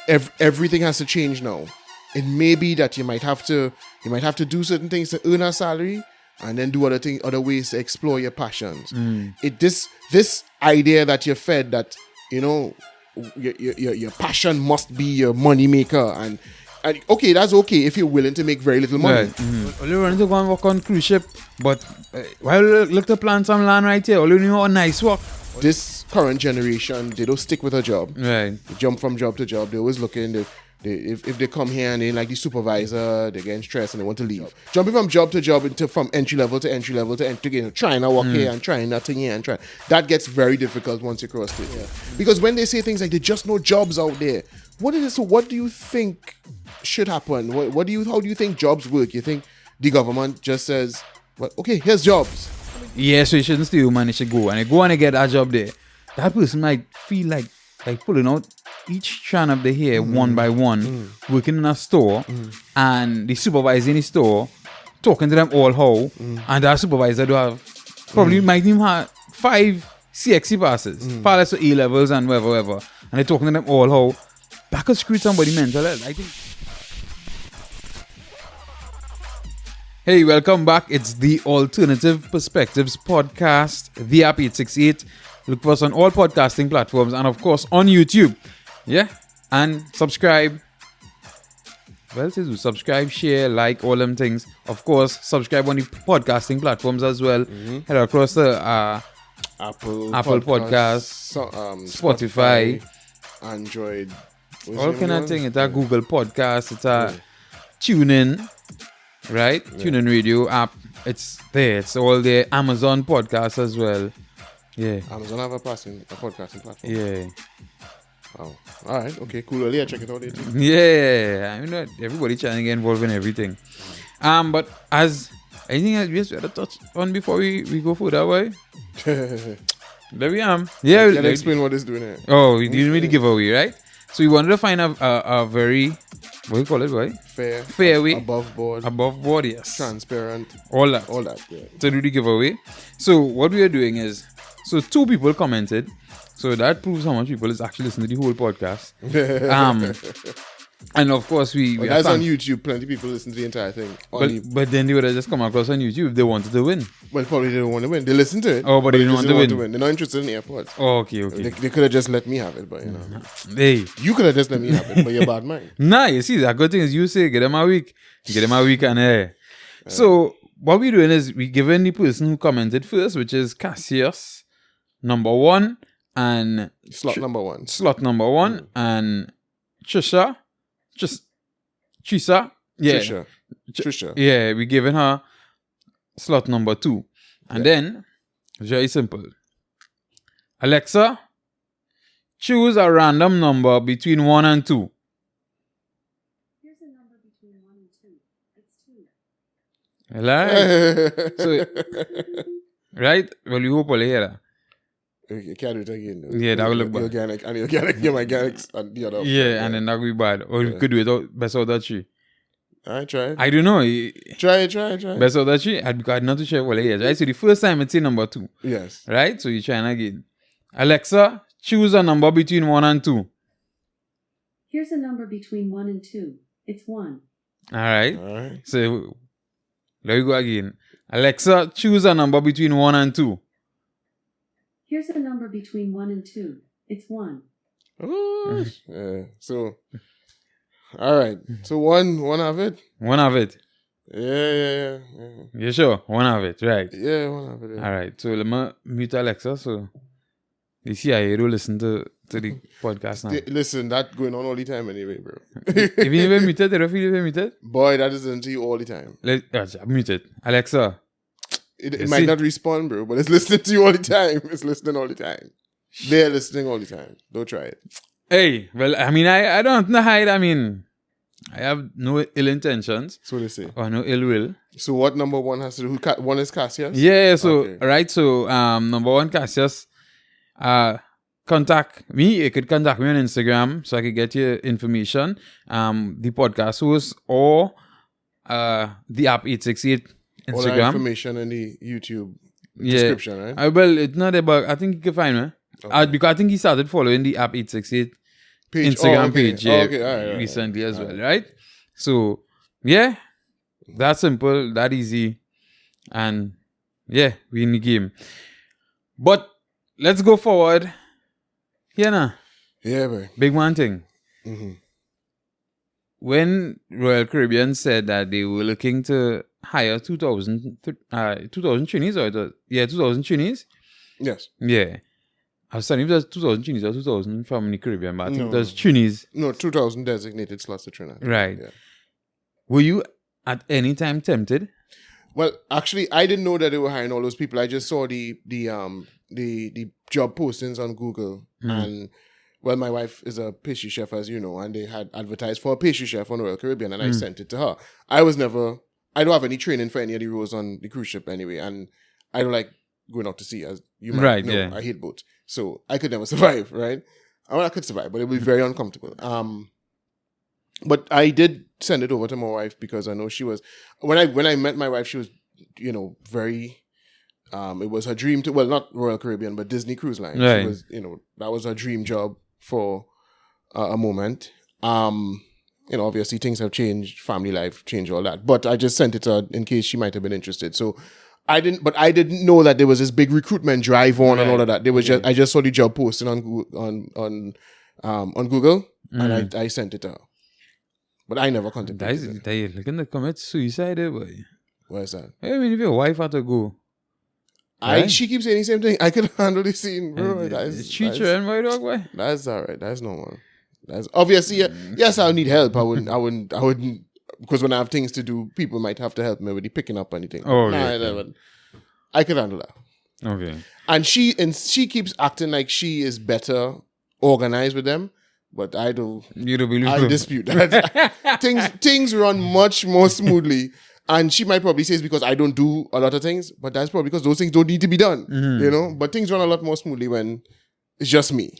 everything has to change now. It may be that you might have to do certain things to earn a salary, and then do other ways to explore your passions. This idea that you're fed that, you know, your passion must be your money maker, and okay, that's okay if you're willing to make very little money. Right. Only running to go and work on cruise ship, but while look to plant some land right here, only know a nice work. This current generation, they don't stick with a job. Right. They jump from job to job. They're always looking. If they come here and they like the supervisor, they're getting stressed and they want to leave. Jumping from job to job from entry level to entry level to trying to work here and trying that thing here and trying. That gets very difficult once you cross it. Yeah. Because when they say things like there's just no jobs out there, what is it? So what do you think should happen? How do you think jobs work? You think the government just says, well, okay, here's jobs. Yeah, so you shouldn't steal money, you should go. And they go and they get a job there. That person might feel like pulling out each strand of the hair one by one, working in a store, and the supervisor in the store talking to them all how, and that supervisor do have probably might even have 5 CXC passes, far less A levels and whatever, and they're talking to them all how. That could screw somebody mental health, I think. Hey, welcome back. It's the Alternative Perspectives podcast, the App 868. Look for us on all podcasting platforms and, of course, on YouTube. Yeah? And subscribe. Well, subscribe, share, like, all them things. Of course, subscribe on the podcasting platforms as well. Head across the Apple Podcasts, Spotify, Android. All kind of thing. It's a Google Podcast. It's a TuneIn. Right? Yeah. TuneIn Radio app. It's there. It's all there. Amazon Podcast as well. Yeah. Amazon have a podcasting platform. Yeah. Oh. All right. Okay. Cool. I'll check it out later. Yeah. I mean, everybody trying to get involved in everything. But as anything else we had to touch on before we go further away? There we are. Yeah. Can I explain what it's doing here? Oh, you didn't really give away, right? So we wanted to find a very, what do you call it, boy? Fair way. Above board, yes. Transparent. All that, yeah. To do the giveaway. So what we are doing is, 2 people commented. So that proves how much people is actually listening to the whole podcast. And of course we that's on YouTube. Plenty of people listen to the entire thing. But then they would have just come across on YouTube if they wanted to win. Well, probably they don't want to win. They listen to it. Oh, but they don't want to win. They're not interested in the airport. Oh, okay. They could have just let me have it, but you know. Hey. You could have just let me have it, but you're bad mind. Nah, you see, the good thing is you say, get them a week. Get them a week and So what we're doing is we're giving the person who commented first, which is Cassius, number 1, and slot number 1. Slot number 1, and Trisha. Trisa. Yeah. Trisha. Yeah, we're giving her slot number 2. And then, very simple. Alexa, choose a random number between 1 and 2. Here's a number between 1 and 2. It's 2. Hello? So, right? Well, you hope you'll hear that. You can't do it again. Though. Yeah, that will look bad. Organic, yeah, my organics and the other. Yeah, and then that will be bad. Or you could do it best out of 3. I try. I don't know. Try. Best out of 3? I'm not too sure what it is, right? So the first time it's in number 2. Yes. Right? So you're trying again. Alexa, choose a number between 1 and 2. Here's a number between 1 and 2. It's 1. All right. So there we go again. Alexa, choose a number between 1 and 2. Here's a number between 1 and 2. It's 1. Oh, yeah. So, all right. So one of it. One of it. Yeah. You sure? One of it, right? Yeah, one of it. Yeah. All right. So let me mute Alexa. So the CIA don't listen to the podcast now. Listen, that's going on all the time anyway, bro. If you even muted, they don't feel even muted. Boy, that is into you all the time. Mute it, Alexa. It might not respond, bro, but it's listening to you all the time. It's listening all the time. They're listening all the time. Don't try it. Hey, well, I mean, I don't have to hide. I mean, I have no ill intentions. So they say. Or no ill will. So what number 1 has to do? One is Cassius? Yeah, so, okay. Right, so, number 1, Cassius, contact me. You could contact me on Instagram so I could get your information. The podcast host or the app 868 Instagram. All that information in the YouTube description, right? Well, it's not about, I think you can find me. Okay. Because I think he started following the app 868 Instagram okay. page, Oh, yeah, okay. All right. recently as well, right? So, yeah, that simple, that easy, and yeah, we in the game. But let's go forward. Here now, Yeah, boy. big one thing. Mm-hmm. When Royal Caribbean said that they were looking to hire 2,000 trainees, or 2,000 trainees. Yes. Yeah. I was saying if there's 2,000 trainees or 2,000 from the Caribbean, but I think No. there's trainees. No, 2,000 designated slots to Trinidad. Right. Yeah. Were you at any time tempted? Well, actually, I didn't know that they were hiring all those people. I just saw the job postings on Google, and well, my wife is a pastry chef, as you know, and they had advertised for a pastry chef on Royal Caribbean, and I sent it to her. I don't have any training for any of the roles on the cruise ship anyway, and I don't like going out to sea, as you might know. Yeah. I hate boats, so I could never survive, right? Well, I could survive, but it would be very uncomfortable. But I did send it over to my wife because I know she was, when I met my wife, she was, very, it was her dream to, well, not Royal Caribbean, but Disney Cruise Line. Right. She was, that was her dream job for a moment. Obviously things have changed, family life changed, all that. But I just sent it to her in case she might have been interested. So I didn't know that there was this big recruitment drive on and all of that. There was I just saw the job posting on Google and I sent it to her. But I never contacted her. They're looking to commit suicide, boy. What is that? I mean, if your wife had to go. She keeps saying the same thing. I could handle the scene, bro. Cheat and my dog, boy. That's all right. That's normal. That's obviously yes. I'll need help. I wouldn't. Because when I have things to do, people might have to help me with the picking up anything. Oh, I could handle that. Okay. And she keeps acting like she is better organized with them, but I don't. You don't believe I dispute that. things run much more smoothly. And she might probably say it's because I don't do a lot of things, but that's probably because those things don't need to be done, But things run a lot more smoothly when it's just me.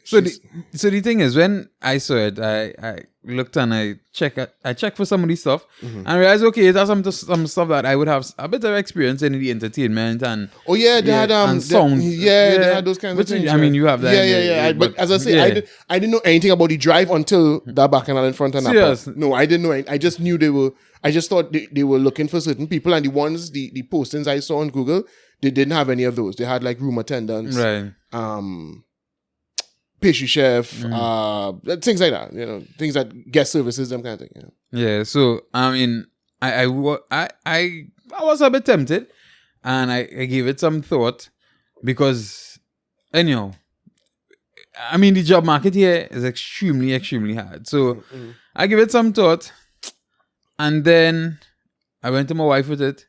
So the thing is, when I saw it, I looked and I checked for some of these stuff and I realized, okay, there's some stuff that I would have a bit of experience in the entertainment and they had and sound. they had those kinds of things. I mean, you have that. Yeah. But as I say, I didn't know anything about the drive until that bacchanal in front of Napa. No, I didn't know. I just knew they were. I just thought they were looking for certain people, and the postings I saw on Google, they didn't have any of those. They had like room attendants, right? Pastry chef, things like that. Things that guest services, them kind of thing. Yeah. So I mean, I was a bit tempted, and I gave it some thought because, anyhow, I mean the job market here is extremely, extremely hard. So I give it some thought. And then I went to my wife with it.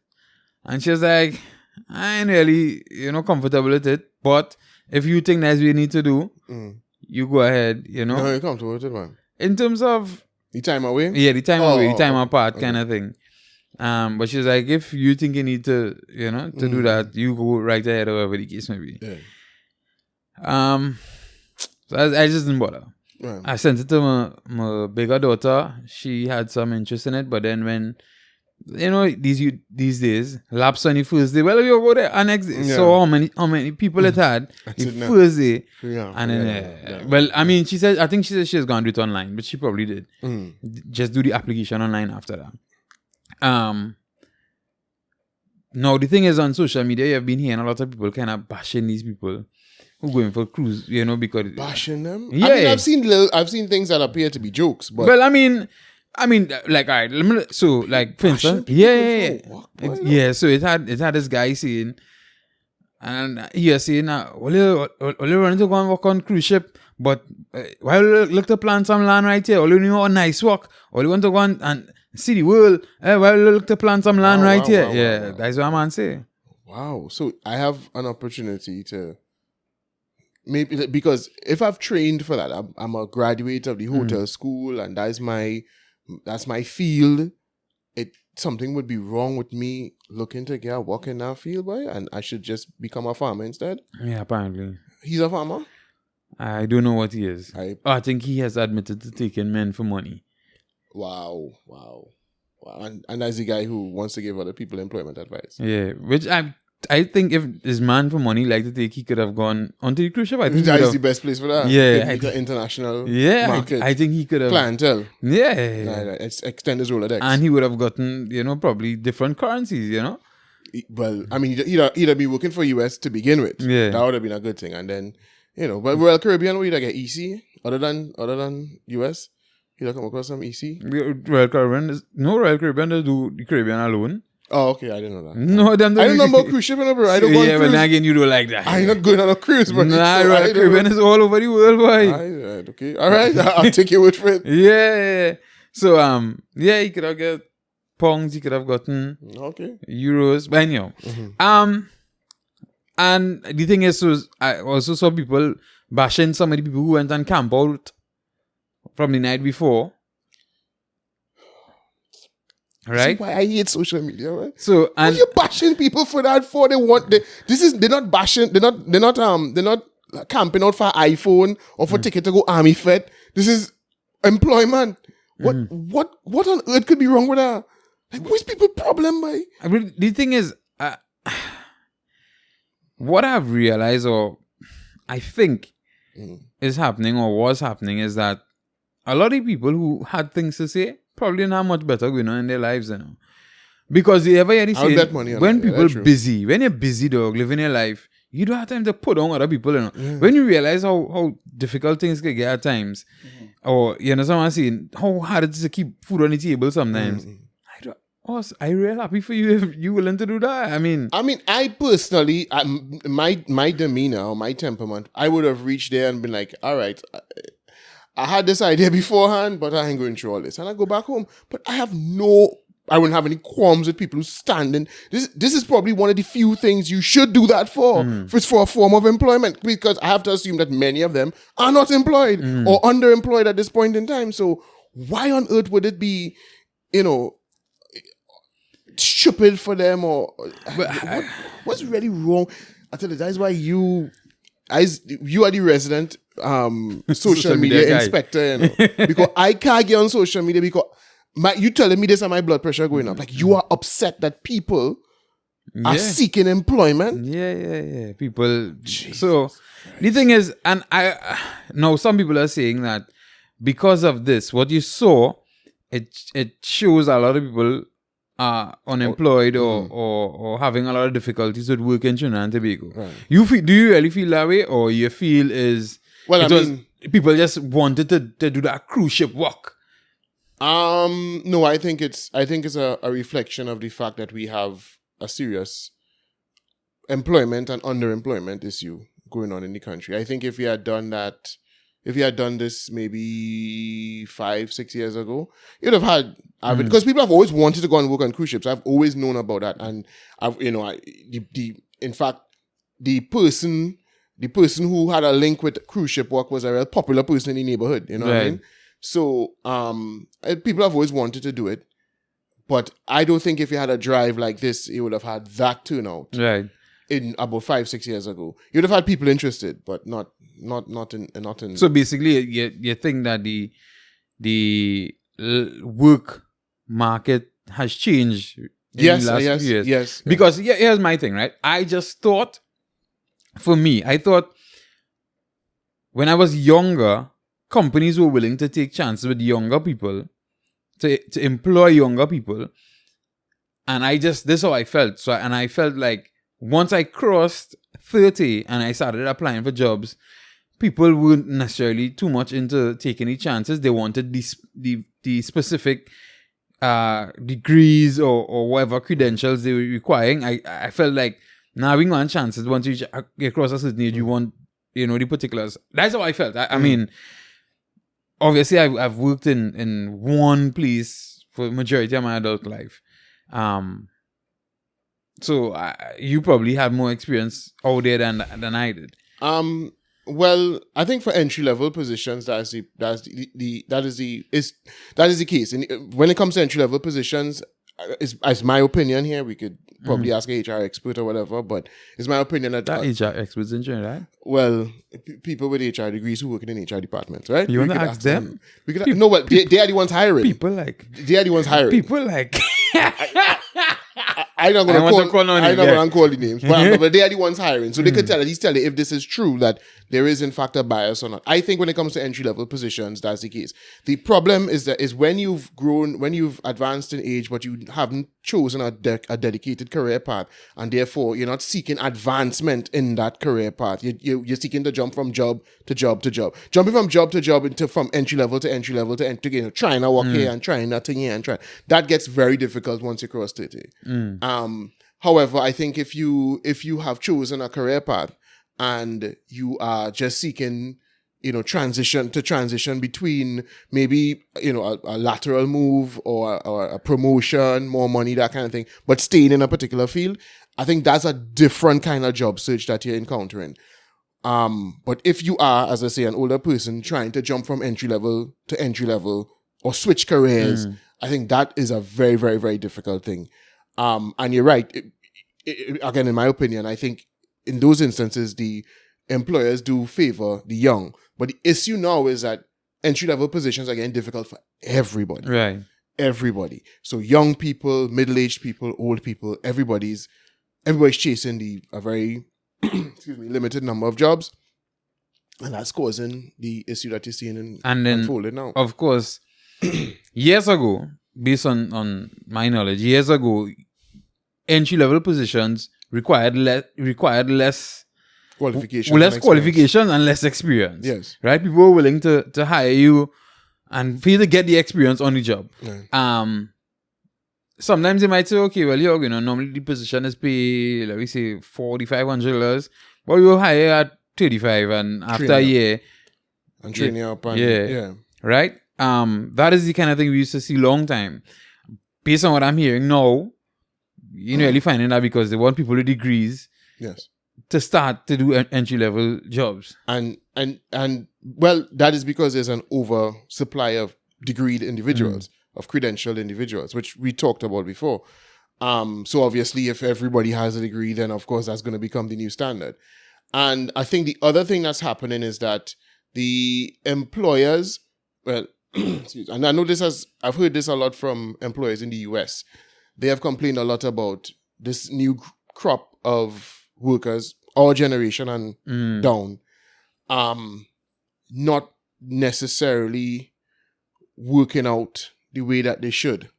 And she was like, I ain't really, comfortable with it. But if you think that's what you need to do, you go ahead, No, you're comfortable with it, man. In terms of... The time away? Yeah, the time away, the time apart kind of thing. But she's like, if you think you need to, to do that, you go right ahead, or whatever the case may be. Yeah. So I just didn't bother. Right. I sent it to my bigger daughter. She had some interest in it, but then when these days, lapse on the first day, well, you go there and next day. So how many people it had the first day, and then well, I mean, she said she was going to do it online, but she probably did. Just do the application online after that. Now the thing is, on social media, you've been hearing a lot of people kind of bashing these people who going for cruise, because bashing them. Yeah, I mean, I've seen things that appear to be jokes, but well, I mean, like, all right, so like for instance, yeah. So it had this guy saying, and he was saying, only running to go and work on cruise ship, but why look to plan some land right here? Only know a nice walk. Only want to go and see the world. Why look to plan some land right here? That's what I'm man say. Wow. So I have an opportunity to. Maybe because if I've trained for that, I'm a graduate of the hotel school, and that's my field. Something would be wrong with me looking to get a work in that field, boy, and I should just become a farmer instead. Yeah, apparently he's a farmer. I don't know what he is. I think he has admitted to taking men for money. Wow. And that's the guy who wants to give other people employment advice. Yeah, which I think if his man for money like to take, he could have gone onto the cruise ship. I think he That would is the have, best place for that. Yeah, The international yeah, market. I think he could have. Clientele. Yeah. It's extend his Rolodex. And he would have gotten, probably different currencies, Well, I mean, either be working for US to begin with. Yeah. That would have been a good thing. And then, but Royal Caribbean, would either get EC other than US. You come across some EC? Royal Caribbean they do the Caribbean alone. Oh, okay. I didn't know that. No, them I don't know about cruise shipping, bro. I don't go on yeah, cruise. but then again, you don't like that. I'm not going on a cruise, bro. Nah, So Royal Caribbean is all over the world, boy. Right, okay. All right. I'll take your word for it. Yeah. So, he could have got pounds, he could have gotten euros, but anyhow. And the thing is, so I also saw people bashing some of the people who went and camp out from the night before. Right? That's why I hate social media, right? So, What and are you bashing people for that for? They're not bashing, they're not camping out for iPhone or for ticket to go army fed. This is employment. What on earth could be wrong with that? Like, what's people's problem, boy? I mean, the thing is, what I've realized, or I think is happening or was happening, is that a lot of people who had things to say probably not much better going on in their lives, Because you ever hear this I'll bet money on when that. Yeah, people that's true. busy, when you're busy, dog, living your life, you don't have time to put on other people, When you realize how difficult things can get at times, or, you know, someone saying how hard it is to keep food on the table sometimes, I'm real happy for you if you're willing to do that. I mean, I personally, my demeanor or my temperament, I would have reached there and been like, all right, I had this idea beforehand, but I ain't going through all this. And I go back home. But I wouldn't have any qualms with people who stand in. This is probably one of the few things you should do that for. If it's for a form of employment. Because I have to assume that many of them are not employed or underemployed at this point in time. So why on earth would it be, stupid for them or what's really wrong? I tell you, that's why you are the resident social media guy. inspector, because I can't get on social media because you telling me this and my blood pressure going up. Like, you are upset that people are seeking employment. Yeah. People. So the thing is, and now some people are saying that because of this, what you saw, it shows a lot of people are unemployed or having a lot of difficulties with work in Trinidad and Tobago. Right. Do you really feel that way, or you feel people just wanted to do that cruise ship work? No, I think it's a reflection of the fact that we have a serious employment and underemployment issue going on in the country. I think if we had done this maybe 5-6 years ago, you'd have had because people have always wanted to go and work on cruise ships. I've always known about that, and in fact, the person who had a link with cruise ship work was a real popular person in the neighborhood. You know what I mean? So people have always wanted to do it, but I don't think if you had a drive like this, you would have had that turnout. Right. In about 5-6 years ago, you'd have had people interested, but not in. So basically, you think that the work market has changed in the last few years? Yes. Because here's my thing, right? I thought when I was younger, companies were willing to take chances with younger people, to employ younger people, and this is how I felt. So, and I felt like once I crossed 30 and I started applying for jobs, people weren't necessarily too much into taking any chances. They wanted the specific degrees or whatever credentials they were requiring. I felt like now we want chances. Once you get across a certain age, you want the particulars. That's how I felt. I mean, obviously I've worked in one place for the majority of my adult life. So you probably have more experience out there than I did. Well, I think for entry level positions, that is the case. And when it comes to entry level positions, as my opinion here, we could probably ask a HR expert or whatever, but it's my opinion that HR experts in Trinidad. Well, people with HR degrees who work in HR departments, right? You want to ask them? They are the ones hiring. People like they are the ones hiring. People like. I'm not I want to gonna call no I'm name, not yeah. gonna call the names, but they are the ones hiring, so they could at least tell you if this is true, that there is in fact a bias or not. I think when it comes to entry level positions, that's the case. The problem is when you've grown, when you've advanced in age, but you haven't chosen a dedicated career path, and therefore you're not seeking advancement in that career path. You're seeking to jump from job to job to job, jumping from job to job into from entry level to entry level to trying to work here and trying that thing here and try. That gets very difficult once you cross 30. However, I think if you have chosen a career path and you are just seeking, transition between maybe, a lateral move or a promotion, more money, that kind of thing, but staying in a particular field, I think that's a different kind of job search that you're encountering. But if you are, as I say, an older person trying to jump from entry level to entry level or switch careers, I think that is a very, very, very difficult thing. And you're right. Again, in my opinion, I think in those instances, the employers do favor the young. But the issue now is that entry-level positions are getting difficult for everybody. Right. Everybody. So young people, middle-aged people, old people, everybody's chasing a very limited number of jobs. And that's causing the issue that you're seeing unfolded now. Of course, years ago, based on my knowledge, entry-level positions required less qualifications and less experience. Yes. Right? People were willing to hire you and for you to get the experience on the job. Yeah. Sometimes they might say, okay, well, normally the position is pay, let me say, $4,500, but we will hire at $35, and after a year, and train you up. And, yeah. Right? That is the kind of thing we used to see long time. Based on what I'm hearing now, you're really finding that because they want people with degrees, yes, to start to do entry-level jobs. And well, that is because there's an oversupply of degreed individuals, of credentialed individuals, which we talked about before. So obviously, if everybody has a degree, then of course that's going to become the new standard. And I think the other thing that's happening is that the employers, well, and I know I've heard this a lot from employers in the US. They have complained a lot about this new crop of workers, our generation and down, not necessarily working out the way that they should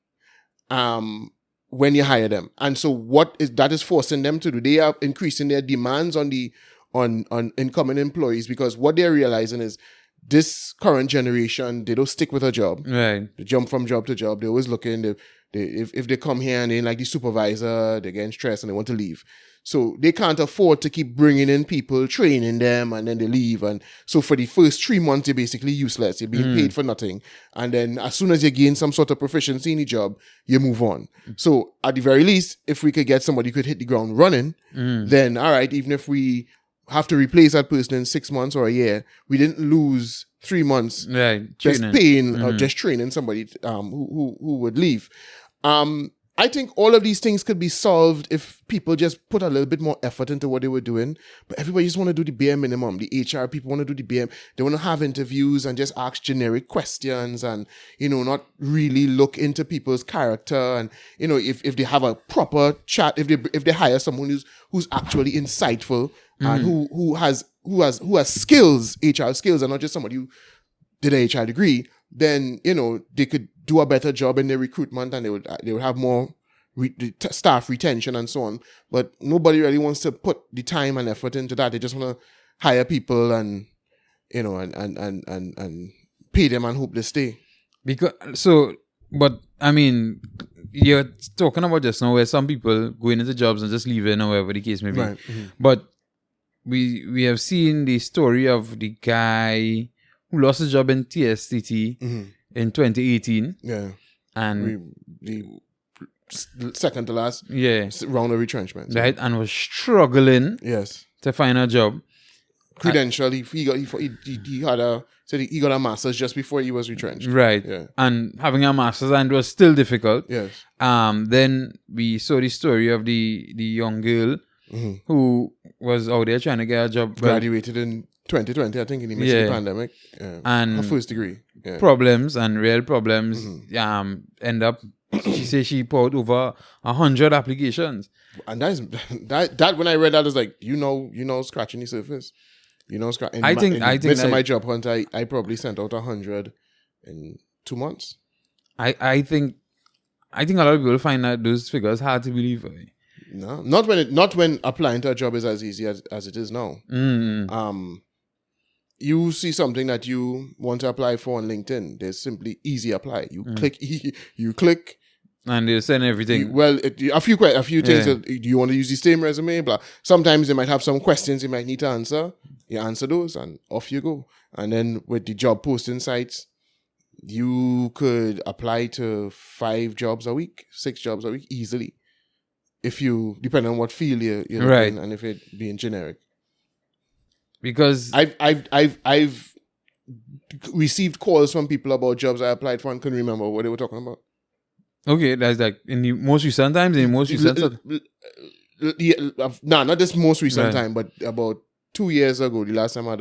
when you hire them. And so that is forcing them to do, they are increasing their demands on incoming employees, because what they're realizing is this current generation, they don't stick with a job. Right. They jump from job to job. They're always looking. If they come here and they ain't like the supervisor, they're getting stressed and they want to leave. So they can't afford to keep bringing in people, training them, and then they leave. And so for the first 3 months, you're basically useless. You're being paid for nothing. And then as soon as you gain some sort of proficiency in the job, you move on. So at the very least, if we could get somebody who could hit the ground running, then all right, even if we have to replace that person in 6 months or a year, we didn't lose 3 months just paying or just training somebody who would leave. I think all of these things could be solved if people just put a little bit more effort into what they were doing. But everybody just want to do the bare minimum. The HR people want to do the bare. They want to have interviews and just ask generic questions and, not really look into people's character. And, if they have a proper chat, if they hire someone who's actually insightful and who has skills, HR skills, and not just somebody who did an HR degree, then, they could do a better job in their recruitment, and they would have more staff retention and so on. But nobody really wants to put the time and effort into that. They just want to hire people and and pay them and hope they stay. But I mean, you're talking about just now where some people going into jobs and just leaving or whatever the case may be. Right. But we have seen the story of the guy who lost his job in TSTT in 2018. Yeah. And the second to last round of retrenchment. Right. And was struggling to find a job. Credential, he got a master's just before he was retrenched. Right. Yeah. And having a master's, and it was still difficult. Yes. Then we saw the story of the young girl who was out there trying to get a job. Graduated in 2020, I think, in the midst of the pandemic. And her first degree. Yeah. Problems and real problems end up She said she put over 100 applications. And that when I read that, I was like, scratching the surface. I think midst of my job hunt, I probably sent out 100 in 2 months. I think a lot of people find that those figures hard to believe. No, not when applying to a job is as easy as it is now. You see something that you want to apply for on LinkedIn. There's simply easy apply. You click, and they send everything. A few things. Do you want to use the same resume? Blah. Sometimes they might have some questions you might need to answer. You answer those, and off you go. And then with the job posting sites, you could apply to 5 jobs a week, 6 jobs a week easily. If you, depending on what field you're right, in, and if it being generic. Because I've received calls from people about jobs I applied for and couldn't remember what they were talking about. Okay, that's like in the most recent times. Not this most recent time, but about 2 years ago, the last time I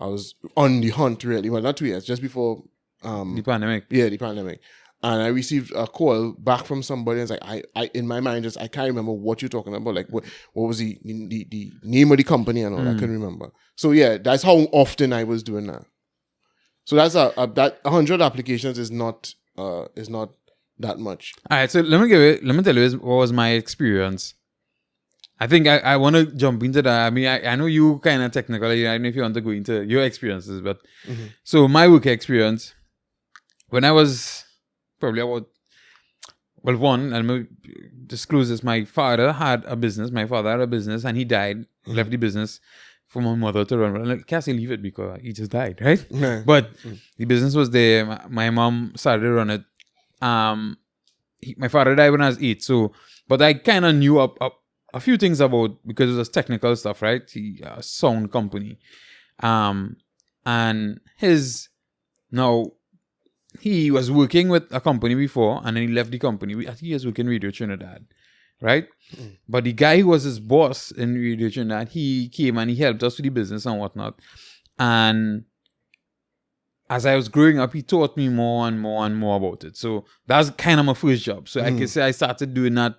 was on the hunt really. Well, not 2 years, just before the pandemic. Yeah, the pandemic. And I received a call back from somebody, and it's like I in my mind I can't remember what you're talking about. Like what was the name of the company and all. I couldn't remember. So yeah, that's how often I was doing that. So that's that 100 applications is not that much. All right, so let me tell you what was my experience. I think I want to jump into that. I mean, I know you kind of technical. I don't know if you want to go into your experiences, but so my work experience when I was probably about, one, and me disclose this, my father had a business. My father had a business and he died, left the business for my mother to run. I can't say leave it because he just died, right? But the business was there. My mom started to run it. My father died when I was 8. So, but I kind of knew a few things about, because it was technical stuff, right? A sound company. And he was working with a company before, and then he left the company. I think he was working Radio Trinidad, right? But the guy who was his boss in Radio Trinidad, he came and he helped us with the business and whatnot. And as I was growing up, he taught me more and more and more about it. So that's kind of my first job. So I can say I started doing that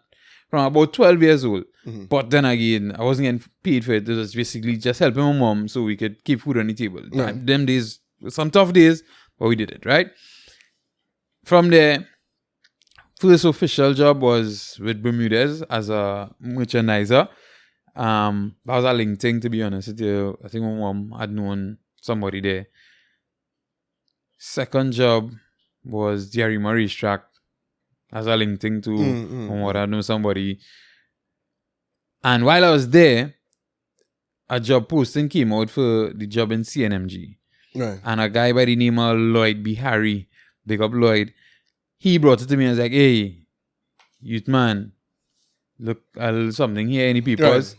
from about 12 years old. But then again, I wasn't getting paid for it. It was basically just helping my mom so we could keep food on the table. And them days, some tough days, but we did it, right? From there, first official job was with Bermudez as a merchandiser. That was a LinkedIn, to be honest with you. I think my mom had known somebody there. Second job was Jerry Murray's track as a LinkedIn to from what I know somebody. And while I was there, a job posting came out for the job in CNMG. Right. And a guy by the name of Lloyd Bihari, big up Lloyd, he brought it to me and was like, hey, youth man, look, a little something here, any peoples,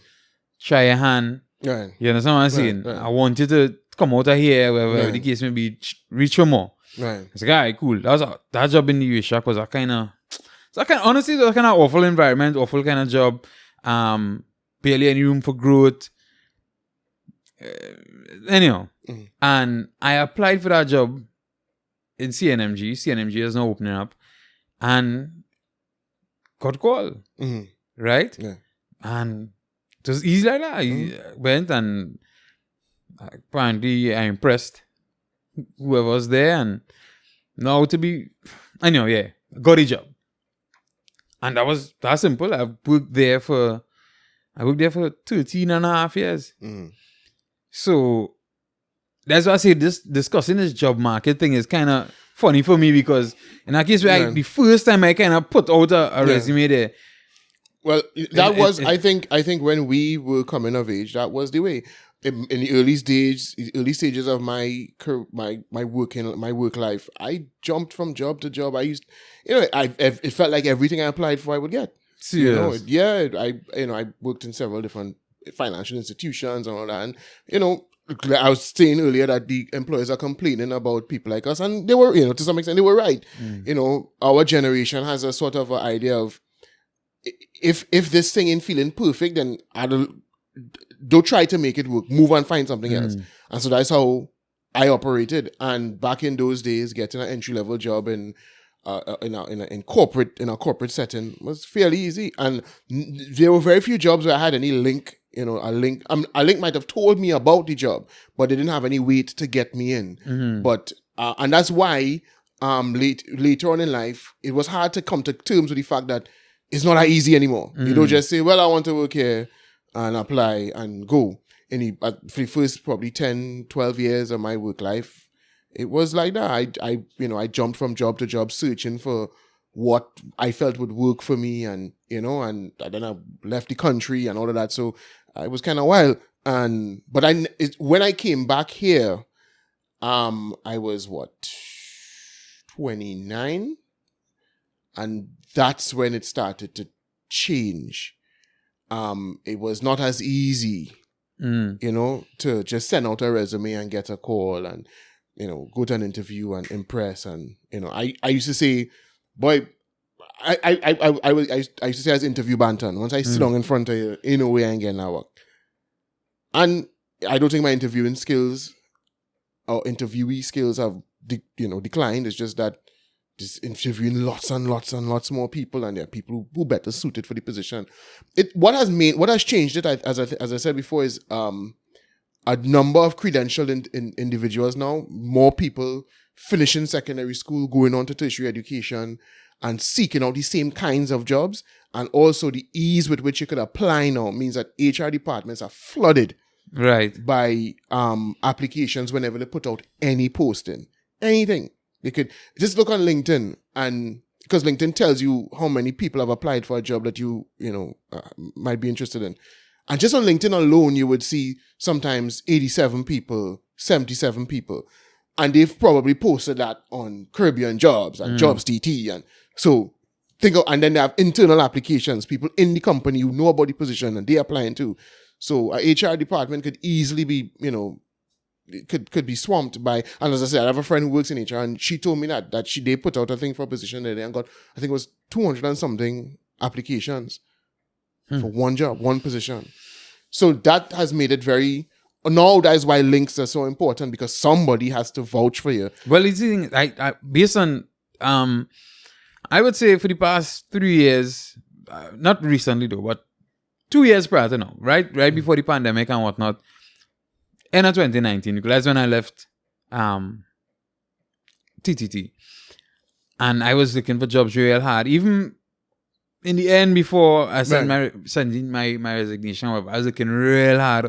try your hand. Right. You understand what I'm saying? Right. I want you to come out of here, wherever the case may be, reach for more. Right. It's like, all right, cool. That job in the US Shack was honestly, it was a kind of awful environment, awful kind of job. Barely any room for growth. Anyhow, and I applied for that job in CNMG. CNMG is now opening up, and got call, right? Yeah. And it was easy like that. I went, and apparently I impressed whoever was there, and now got a job. And that's simple. I worked there for 13 and a half years. So that's why I say discussing this job market thing is kind of funny for me, because in that case, the first time I kind of put out a resume there. Well, I think when we were coming of age, that was the way. In the early stages of my work life, I jumped from job to job. It felt like everything I applied for I would get. Serious? I worked in several different financial institutions and all that, and I was saying earlier that the employers are complaining about people like us, and they were, to some extent they were right. Our generation has a sort of an idea of, if this thing ain't feeling perfect, then don't try to make it work. Move and find something else. And so that's how I operated. And back in those days, getting an entry-level job in in a corporate setting was fairly easy, and there were very few jobs where I had any link. A link might have told me about the job, but they didn't have any weight to get me in. But and that's why later on in life it was hard to come to terms with the fact that it's not that easy anymore. You don't just say, well, I want to work here and apply and go. For the first probably 10, 12 years of my work life, it was like that. I jumped from job to job searching for what I felt would work for me, and and then I left the country and all of that. So it was kind of wild. When I came back here, I was 29, and that's when it started to change. It was not as easy, to just send out a resume and get a call and go to an interview and impress. And I used to say, boy, I used to say as interview banter. Once I sit down in front of you, ain't no way I ain't getting that work. And I don't think my interviewing skills or interviewee skills have declined. It's just that just interviewing lots and lots and lots more people, and there are people who better suited for the position. What has changed it, as I said before, is a number of credentialed individuals now. More people finishing secondary school, going on to tertiary education, and seeking out the same kinds of jobs. And also the ease with which you could apply now means that HR departments are flooded by applications whenever they put out any posting, anything. They could just look on LinkedIn, and because LinkedIn tells you how many people have applied for a job that you might be interested in. And just on LinkedIn alone, you would see sometimes 87 people, 77 people. And they've probably posted that on Caribbean Jobs and Jobs TT. And so and then they have internal applications, people in the company who know about the position and they're applying too. So a HR department could easily be, could be swamped by, and as I said, I have a friend who works in HR, and she told me that they put out a thing for a position there and got, I think it was 200 and something applications for one job, one position. So that has made it now that's why links are so important, because somebody has to vouch for you. Well, it's I based on I would say for the past 3 years, not recently though, but 2 years prior to now, right before the pandemic and whatnot, end of 2019, because that's when I left TTT, and I was looking for jobs real hard. Even in the end, before I sending my resignation, I was looking real hard.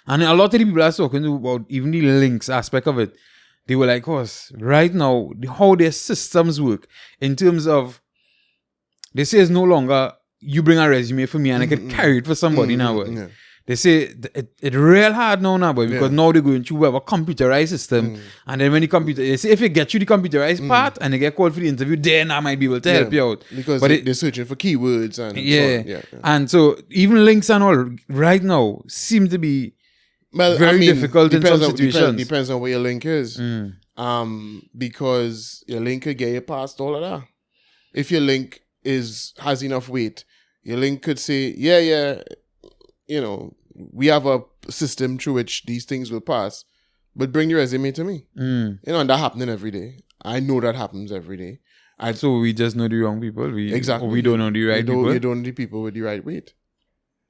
And a lot of the people I was talking to about even the links aspect of it, they were like, right now, how their systems work in terms of, they say it's no longer you bring a resume for me and I can carry it for somebody now. Yeah. They say it's real hard now, boy, because now they're going to have a computerized system. And then when they say if you get you the computerized part and they get called for the interview, then I might be able to help you out. Because they're searching for keywords and so on. And so even links and all right now seem to be very difficult in some situations. Depends on where your link is. Because your link could get you past all of that. If your link has enough weight, your link could say, we have a system through which these things will pass, but bring your resume to me. And that happening every day. I know that happens every day. So we just know the wrong people. Exactly. We don't know the right people. You don't know the people with the right weight.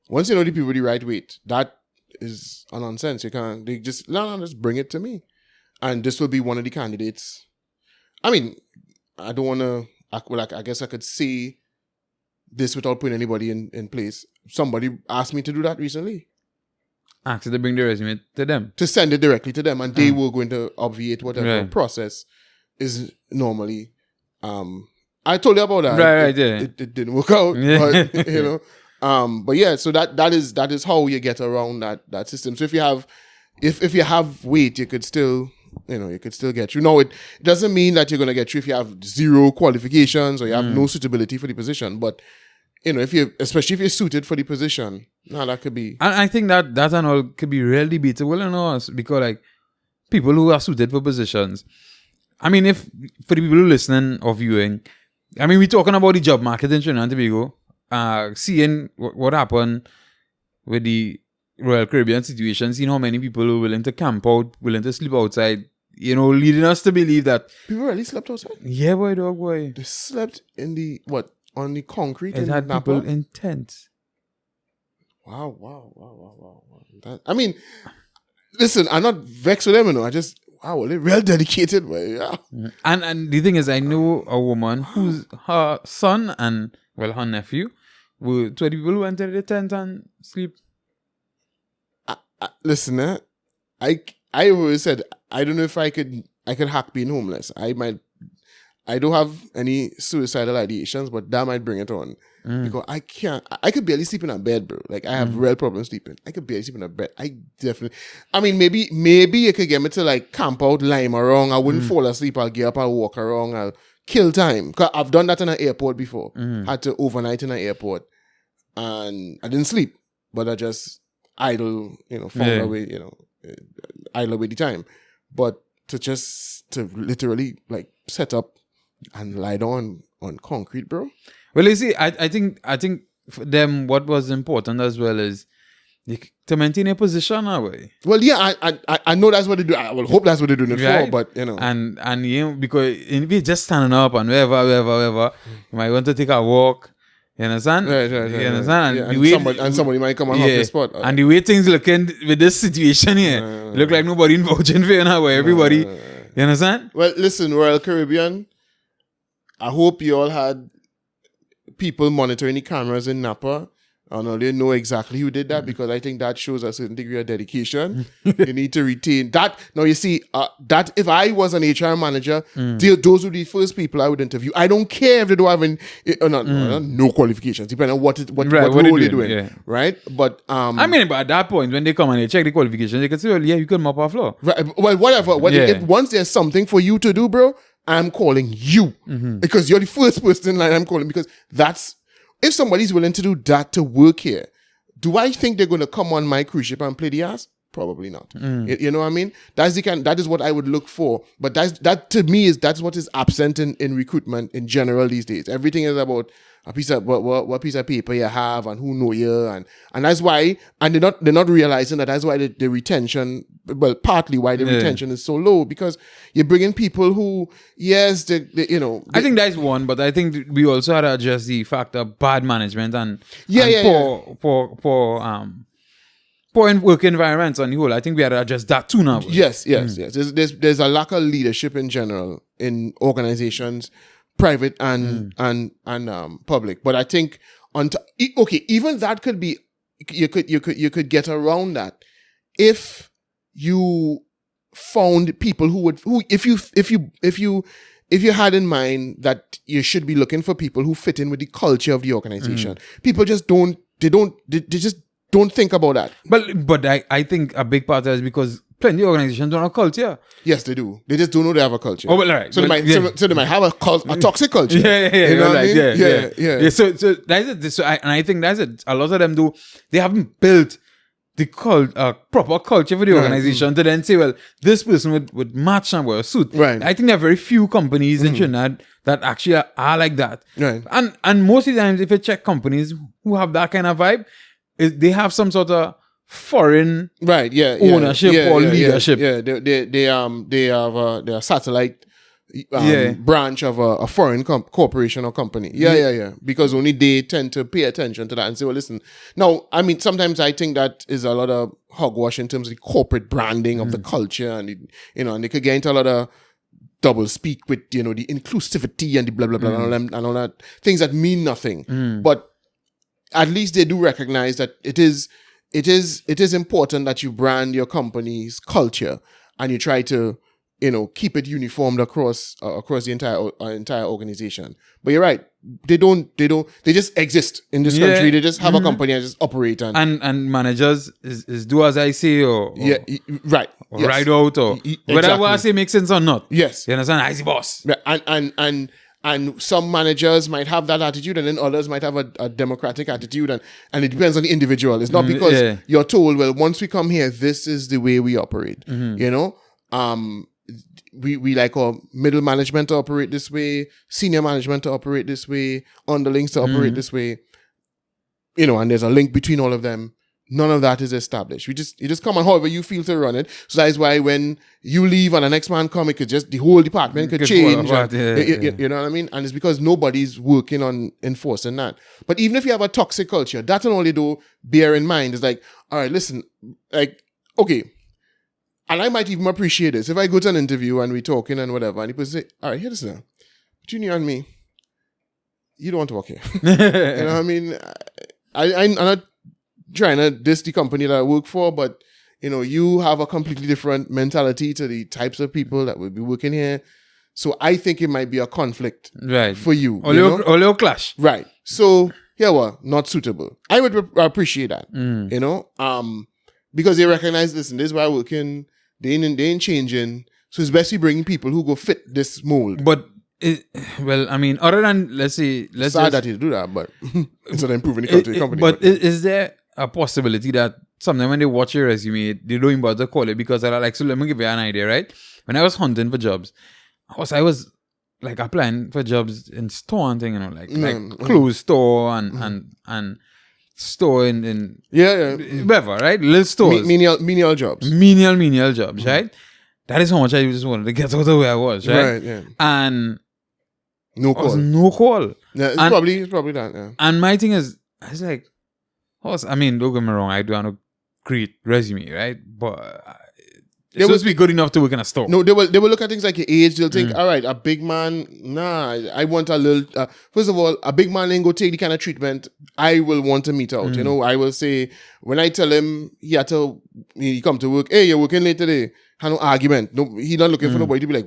Once you know the people with the right weight, that is a nonsense. You can't. They just bring it to me, and this will be one of the candidates. I mean, I don't want to. I guess I could say this without putting anybody in place. Somebody asked me to do that recently. Asked to bring the resume to them. To send it directly to them, and they were going to obviate whatever process is normally. I told you about that. It didn't work out, but but yeah, so that is how you get around that system. So if you have weight, you could still get through. No, it doesn't mean that you're going to get through if you have zero qualifications or you have no suitability for the position. But especially if you're suited for the position, that could be. And I think that and all could be really debatable, because like people who are suited for positions. I mean, if for the people who are listening or viewing, I mean, we're talking about the job market in Trinidad and Tobago, seeing what happened with the Royal Caribbean situation, seeing how many people are willing to camp out, willing to sleep outside leading us to believe that, People really slept outside. yeah, boy, dog, boy. They slept in the on the concrete It in had Napa. people in tents. Wow. I mean, listen, I'm not vexed with them, I just they're real dedicated, but yeah. And the thing is, I know a woman whose her son and her nephew were 20 people who went into the tent and sleep. Listen, I always said I don't know if I could hack being homeless. I don't have any suicidal ideations, but that might bring it on. Because I could barely sleep in a bed, bro. Like, I have real problems sleeping. I could barely sleep in a bed. I mean, maybe you could get me to, like, camp out, lime around. I wouldn't fall asleep. I'll get up, I'll walk around, I'll kill time. Because I've done that in an airport before. Had to overnight in an airport. And I didn't sleep. But I just idle, away, idle away the time. But to literally, like, set up and lie down on concrete, bro. Well, you see, I think for them, what was important as well is to maintain a position away. Well, yeah, I know that's what they do. I will hope that's what they're doing it Right? for, but and because if you're just standing up and wherever, you might want to take a walk. You understand? Right. You understand? Yeah, and somebody might come and have the spot. And the way things looking with this situation here, look like nobody vouching for you now. Everybody, you understand? Well, listen, Royal Caribbean, I hope you all had people monitoring the cameras in Napa. I know they know exactly who did that, because I think that shows a certain degree of dedication. You need to retain that. Now, you see, that if I was an HR manager, those would be the first people I would interview. I don't care if they don't have no qualifications, depending on what role they're doing. Right? But I mean, but at that point, when they come and they check the qualifications, they can say, well, yeah, you can mop our floor. Right, well, whatever. If once there's something for you to do, bro, I'm calling you. Because you're the first person in line I'm calling, because that's... If somebody's willing to do that to work here, do I think they're going to come on my cruise ship and play the ass? Probably not. You know what I mean? That is what I would look for. But that to me that's what is absent in recruitment in general these days. Everything is about a piece of what piece of paper you have and who know you, and that's why, and they're not realizing that's why the retention, well, partly why the retention is so low, because you're bringing people who, yes, I think that's one, but I think we also had to address the fact of bad management and poor work environments on the whole. I think we had to address that too now. Yes. There's a lack of leadership in general in organizations, private and public. But I think even that could be, you could get around that if you found people who if you had in mind that you should be looking for people who fit in with the culture of the organization. People just don't think about that. But I think a big part of it is because plenty of organizations don't have culture. Yes, they do. They just don't know they have a culture. Oh, well, all right. So they might have a toxic culture. Yeah. You know what I mean? Yeah. So that's it. So I think that's it. A lot of them do. They haven't built the proper culture for the organization to then say, well, this person would match and wear a suit. Right. I think there are very few companies in Trinidad that actually are like that. Right. And most of the times, if you check companies who have that kind of vibe, they have some sort of foreign ownership or leadership. They have a satellite branch of a foreign corporation or company. Because only they tend to pay attention to that and say, well, listen. Now, I mean, sometimes I think that is a lot of hogwash in terms of the corporate branding of the culture, and and they could get into a lot of double speak with the inclusivity and the blah blah blah and all that things that mean nothing. But at least they do recognize that it is important that you brand your company's culture and you try to, keep it uniformed across the entire organization. But you're right. They just exist in this country. They just have a company and just operate and managers is do as I say or right. Or ride out or whether what I say makes sense or not. Yes. You understand? I see boss. And some managers might have that attitude, and then others might have a democratic attitude, and it depends on the individual. It's not because you're told, well, once we come here, this is the way we operate. We like our middle management to operate this way, senior management to operate this way, underlings to operate this way. And there's a link between all of them. none of that is established. You just come on however you feel to run it. So that is why when you leave and the next man come, it could just, the whole department could change. You know what I mean? And it's because nobody's working on enforcing that. But even if you have a toxic culture, that and only though, bear in mind, is like, all right, listen, like, okay. And I might even appreciate this. If I go to an interview and we're talking and whatever, and people say, all right, hear this now. Between you and me, you don't want to work here. You know what I mean? I'm not trying to diss the company that I work for, but, you know, you have a completely different mentality to the types of people that will be working here. So I think it might be a conflict for you. Or your clash. Right. So, yeah, well, not suitable. I would appreciate that, you know, because they recognize this and this is why I'm working. They ain't changing. So it's best you bring people who go fit this mold. But, well, I mean, other than, let's say... Sad that you do that, but instead of improving the culture of the company. But is there a possibility that sometimes when they watch your resume, they don't bother to call it? Because they're like, so let me give you an idea, right? When I was hunting for jobs, I was like applying for jobs in store and thing, you know, like clothes store and store in whatever, right? Little stores. Menial jobs. Menial jobs, right? That is how much I just wanted to get out of where I was, right? Right, yeah. And no call. No call. Yeah, it's probably that, yeah. And my thing is, I was like, I mean, don't get me wrong, I do have a great resume, right? But it's supposed to be good enough to work in a store. No, they will look at things like your age. They'll think, all right, a big man, I want a little... first of all, a big man ain't go take the kind of treatment I will want to meet out. You know, I will say, when I tell him he come to work, hey, you're working late today. Have no argument. No, he not looking for nobody to be like,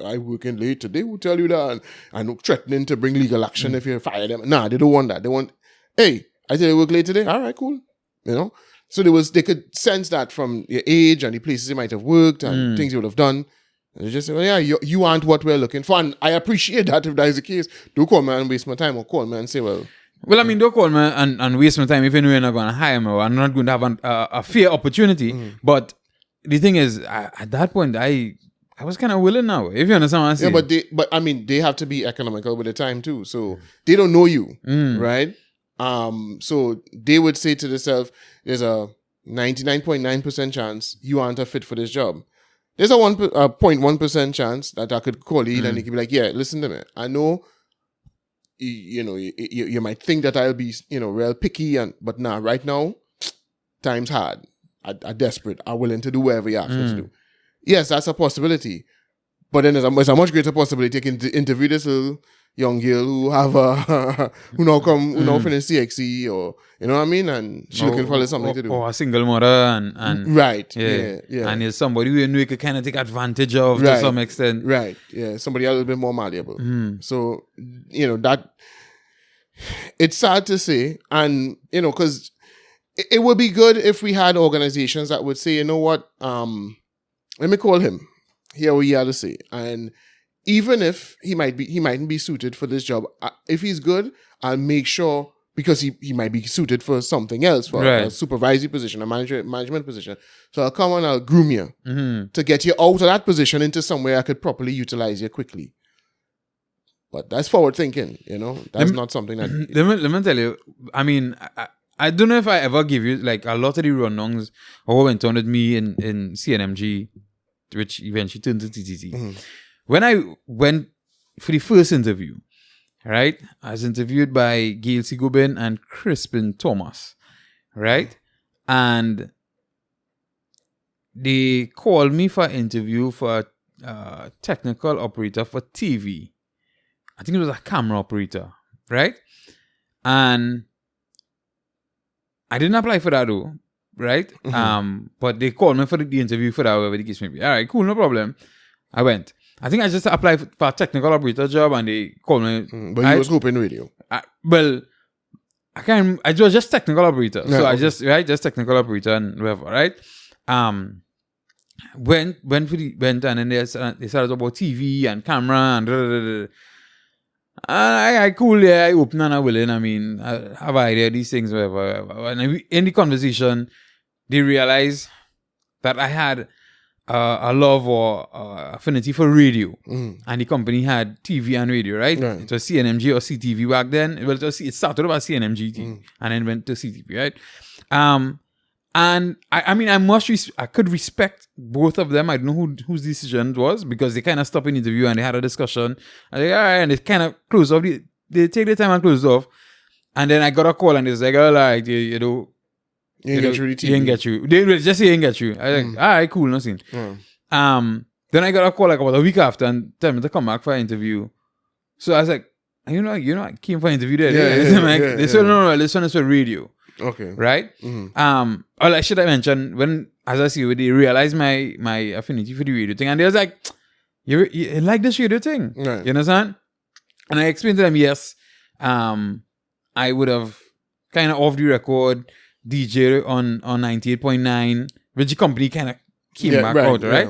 I working late today. Who tell you that? And threatening to bring legal action if you fire them. Nah, they don't want that. They want, hey, I tell you work late today. All right, cool. You know. So they could sense that from your age and the places you might have worked and things you would have done. And they just say, well, yeah, you aren't what we're looking for. And I appreciate that if that is the case. Don't call me and waste my time, or call me and say, well, I mean, don't call me and waste my time if you know you're not going to hire me or I'm not going to have a fair opportunity. But the thing is, at that point, I was kind of willing now, if you understand what I'm saying. Yeah, but I mean, they have to be economical with the time too. So they don't know you, right? So they would say to themselves, there's a 99.9% chance you aren't a fit for this job. There's a 0.1% chance that I could call you and you could be like, yeah, listen to me. I know, you might think that I'll be, real picky, but nah, right now, time's hard. I'm desperate. I'm willing to do whatever you ask me to do. Yes, that's a possibility. But then there's a much greater possibility you can interview this little young girl who have who now finish CXE, or you know what I mean, and she's looking for something to do. Or a single mother and right, yeah. And there's somebody who you could kind of take advantage of to some extent. Right, yeah, somebody a little bit more malleable. So that it's sad to say, and because it would be good if we had organizations that would say, you know what, let me call him. Hear what he had to say, and even if he mightn't be suited for this job, if he's good, I'll make sure, because he might be suited for something else, for a supervisory position, a management position. So I'll come and I'll groom you to get you out of that position into somewhere I could properly utilize you quickly. But that's forward thinking, That's not something that... Let me tell you, I mean, I don't know if I ever give you, like, a lot of the rundowns or what went on with me in CNMG, which eventually turned to TTT. When I went for the first interview, right, I was interviewed by Gail Sigubin and Crispin Thomas, right? And they called me for an interview for a technical operator for TV. I think it was a camera operator, right? And I didn't apply for that though, right? But they called me for the interview for that, whatever the case may be. All right, cool, no problem. I went. I think I just applied for a technical operator job and they called me. But you was hoping radio. I was just technical operator. Yeah, so okay. Just technical operator and whatever, right? Went and then they started about TV and camera and I cool, yeah, I open and I willing. I mean, I have an idea of these things, whatever. And in the conversation, they realized that I had a love or affinity for radio. And the company had TV and radio, right? It was CNMG or CTV back then. Well, it started about CNMG and then went to CTV, right? And I mean, I could respect both of them. I don't know whose decision it was because they kind of stopped an interview and they had a discussion. And they, all right, and they kind of closed off. They take their time and closed off. And then I got a call and they was like, all right, you know, He ain't get you. They will just say he ain't get you. I was like, all right, cool, nothing. Then I got a call like about a week after and tell me to come back for an interview. So I was like, you know, I came for an interview there. They said, no, this one is for radio. Okay. Right? All I should have mentioned when, as I see, they realized my affinity for the radio thing, and they was like, you like this radio thing? Right. You understand? And I explained to them, yes, I would have kind of off the record DJ on 98.9, which the company kind of came back out, right?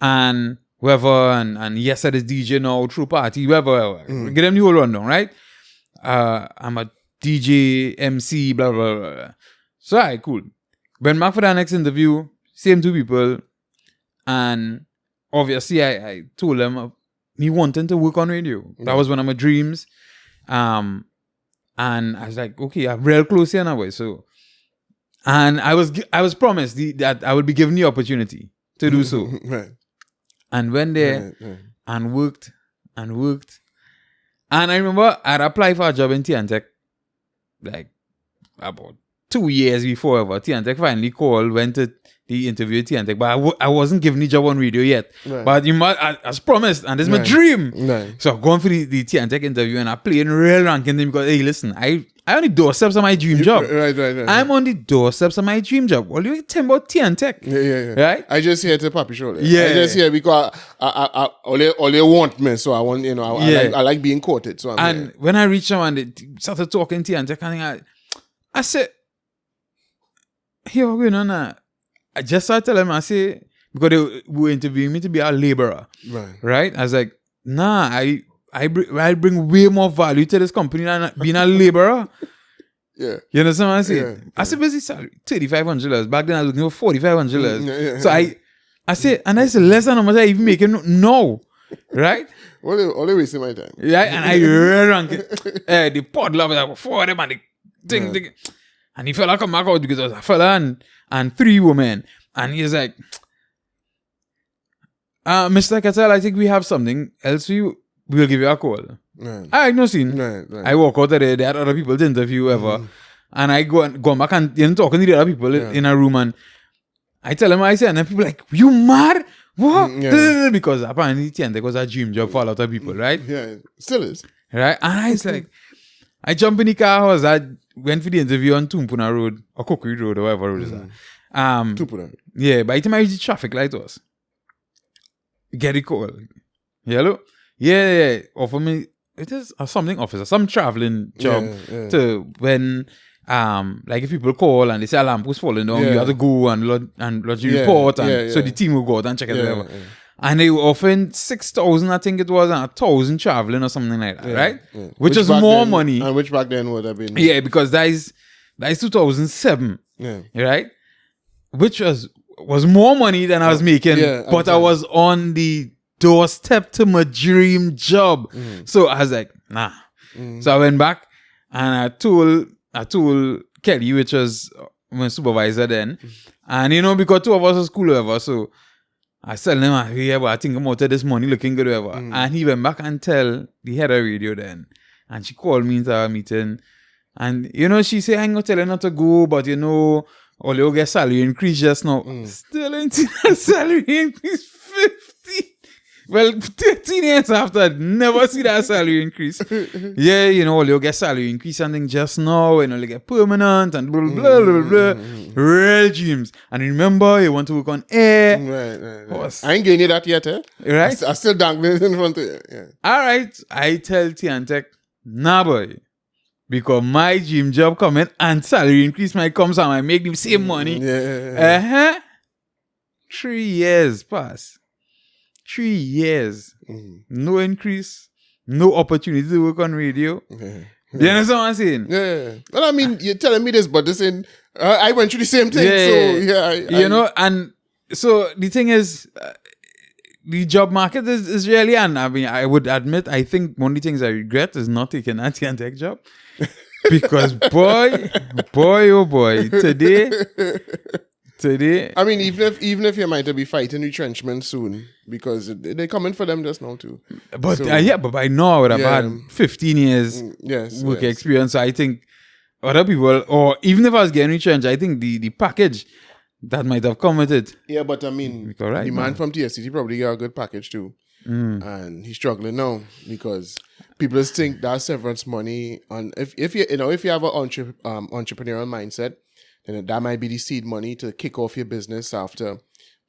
And whoever, and yes, I is DJ now, True Party, whoever. Get them the whole rundown, right? I'm a DJ, MC, blah, blah, blah, blah. So, all right, cool. Went back for the next interview, same two people, and obviously I told them me wanting to work on radio. That was one of my dreams. And I was like, okay, I'm real close here now, so. And I was promised that I would be given the opportunity to do so. Right. And went there and worked. And I remember I'd applied for a job in T&Tech like about 2 years before ever. T&Tech finally called, went to the interview at T&Tech, but I wasn't given the job on radio yet. Right. But as promised, and this is my dream. Right. So I've gone for the T&Tech interview and I played in real ranking them because, hey, listen, I on the doorsteps of my dream job. Right. I'm on the doorsteps of my dream job. What do you think about T&Tech? Yeah. Right? I just hear to Papi Show. Yeah. I just hear because all they want me, so I want, I like being quoted. So when I reached them and they started talking T&Tech, I said, here we're going on. I just started telling them, I say, because they were interviewing me to be a laborer. Right? I was like, nah, I bring way more value to this company than being a laborer. Yeah. You understand what I say? Yeah. I said, basic salary, $3,500. Back then I was looking for $4,500. So I said, and I said, less than how much I even making now. Right? Only wasting my time. Yeah, and I ran the pod love like 4 of them and the thing. And he fella come back out because there was a fella and 3 women. And he's like, Mr. Cattell, I think we have something else for you. We'll give you a call. Right. I no scene. Right. I walk out of there. They had other people to interview, whatever. And I go back and talking to the other people in a room. And I tell them what I say. And then people like, you mad? What? Because apparently T&Tech was a dream job for a lot of people, right? Yeah, still is. Right? And I was like, I jump in the car. I went for the interview on Tumpuna Road or Cookry Road or whatever road is that. Tumpuna. Yeah, by the time I reached the traffic light was. Get a call. Hello? Yeah. Offer me, it is something officer, some traveling job to when, like if people call and they say a lamp was falling down, you have to go and lodge your report, and so the team will go out and check it whatever. And they were offering 6,000, I think it was, and 1,000 traveling or something like that, right? Yeah. Which is more money. And which back then would have been? Yeah, because that is 2007, right? Which was more money than I was making, but I was on the doorstep to my dream job. So I was like, nah. So I went back and I told Kelly, which was my supervisor then, and because 2 of us was cool whatever, so I said him, but I think I'm out of this money looking good whatever. And he went back and tell the head of radio then, and she called me into our meeting, and she said, I'm not telling her not to go, but all you get salary increase just now. Still ain't seen a salary increase 50. Well, 13 years after, I'd never see that salary increase. All you get salary increase and things just now, you get permanent and blah, blah, blah, blah, blah. Real dreams. And remember, you want to work on air. Right. I ain't getting you that yet, eh? Right? I still dangling in front of you. Yeah. All right. I tell T&Tech, nah, boy. Because my dream job coming and salary increase might come, so I might make the same money. 3 years pass. 3 years. No increase. No opportunity to work on radio. You understand what I'm saying? Yeah. Well, I mean, you're telling me this, but this ain't... I went through the same thing. So, and so the thing is... the job market is really, and I mean, I would admit, I think one of the things I regret is not taking that T&Tech job. Because boy, oh boy, today. I mean, even if you might be fighting retrenchment soon, because they're coming for them just now too. But So, but by now I would have had 15 years work yes. experience. So I think other people, or even if I was getting retrenched, I think the package that might have come with it. Yeah, but I mean, Right, the man from TSCT probably got a good package too. And he's struggling now because people just think that severance money on if you have an entrepreneurial mindset, then that might be the seed money to kick off your business after.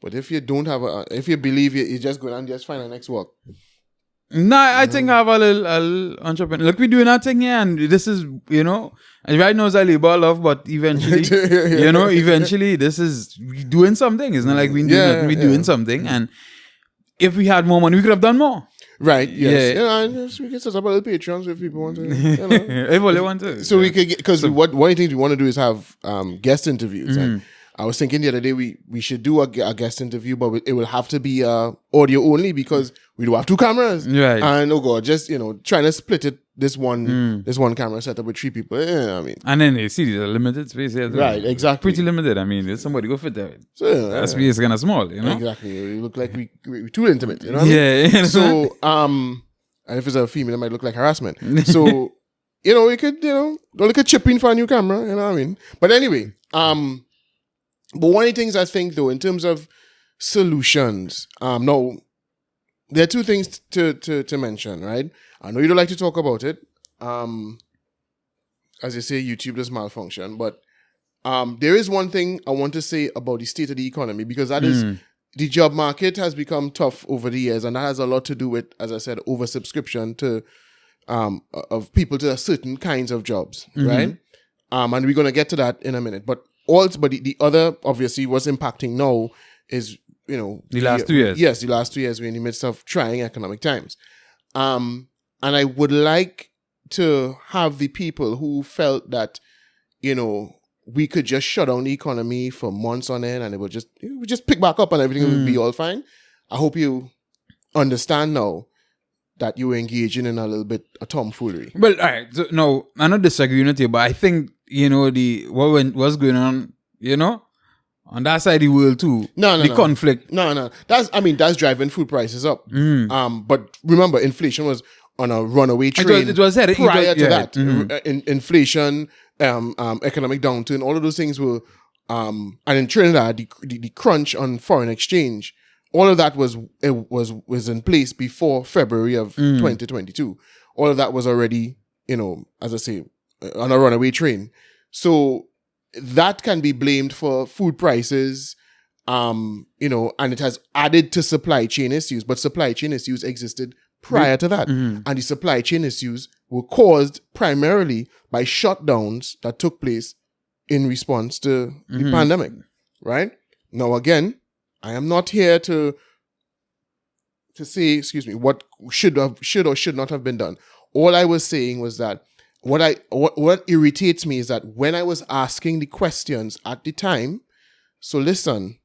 But if you don't have if you believe you just go and just find the next work. No, I think I have a little entrepreneur. Look, we're doing our thing here, and this is, and right now it's a labor of love, but eventually, eventually this is we doing something. It's not like we're doing nothing, we're doing something. And if we had more money, we could have done more. Right, yes. We can set up a little Patreon if people want to. If they want to. So we could get, because one of the things we want to do is have guest interviews. And I was thinking the other day we should do a guest interview, but it will have to be audio only because we do have 2 cameras. Right. And oh God, just trying to split it this one camera setup with 3 people. I mean. And then you see there's a limited space here. Right, exactly. Pretty limited. I mean, there's somebody go fit there. So, that space is kind of small, Exactly. We look like we're too intimate, what I mean? Yeah. So and if it's a female, it might look like harassment. So we could don't look at chipping for a new camera, what I mean? But anyway, but one of the things I think though, in terms of solutions, no, there are 2 things to mention, right? I know you don't like to talk about it. As you say, YouTube does malfunction, but there is one thing I want to say about the state of the economy, because that is the job market has become tough over the years, and that has a lot to do with, as I said, oversubscription to of people to certain kinds of jobs, right? And we're gonna get to that in a minute. But the other, obviously, what's impacting now is the last 2 years. Yes, the last 2 years we're in the midst of trying economic times. And I would like to have the people who felt that, we could just shut down the economy for months on end and it would just pick back up and everything would be all fine. I hope you understand now that you were engaging in a little bit of tomfoolery. Well, all right. So, no, I'm not disagreeing with you, but I think, what's going on, on that side of the world too. The conflict. No. That's driving food prices up. But remember, inflation was on a runaway train. It was prior to that. Inflation, economic downturn, all of those things were, and in Trinidad, the crunch on foreign exchange, all of that was in place before February of 2022. All of that was already, as I say, on a runaway train. So that can be blamed for food prices, and it has added to supply chain issues. But supply chain issues existed prior to that. And the supply chain issues were caused primarily by shutdowns that took place in response to the pandemic, right? Now, again, I am not here to say, what should or should not have been done. All I was saying was that what irritates me is that when I was asking the questions at the time, so listen,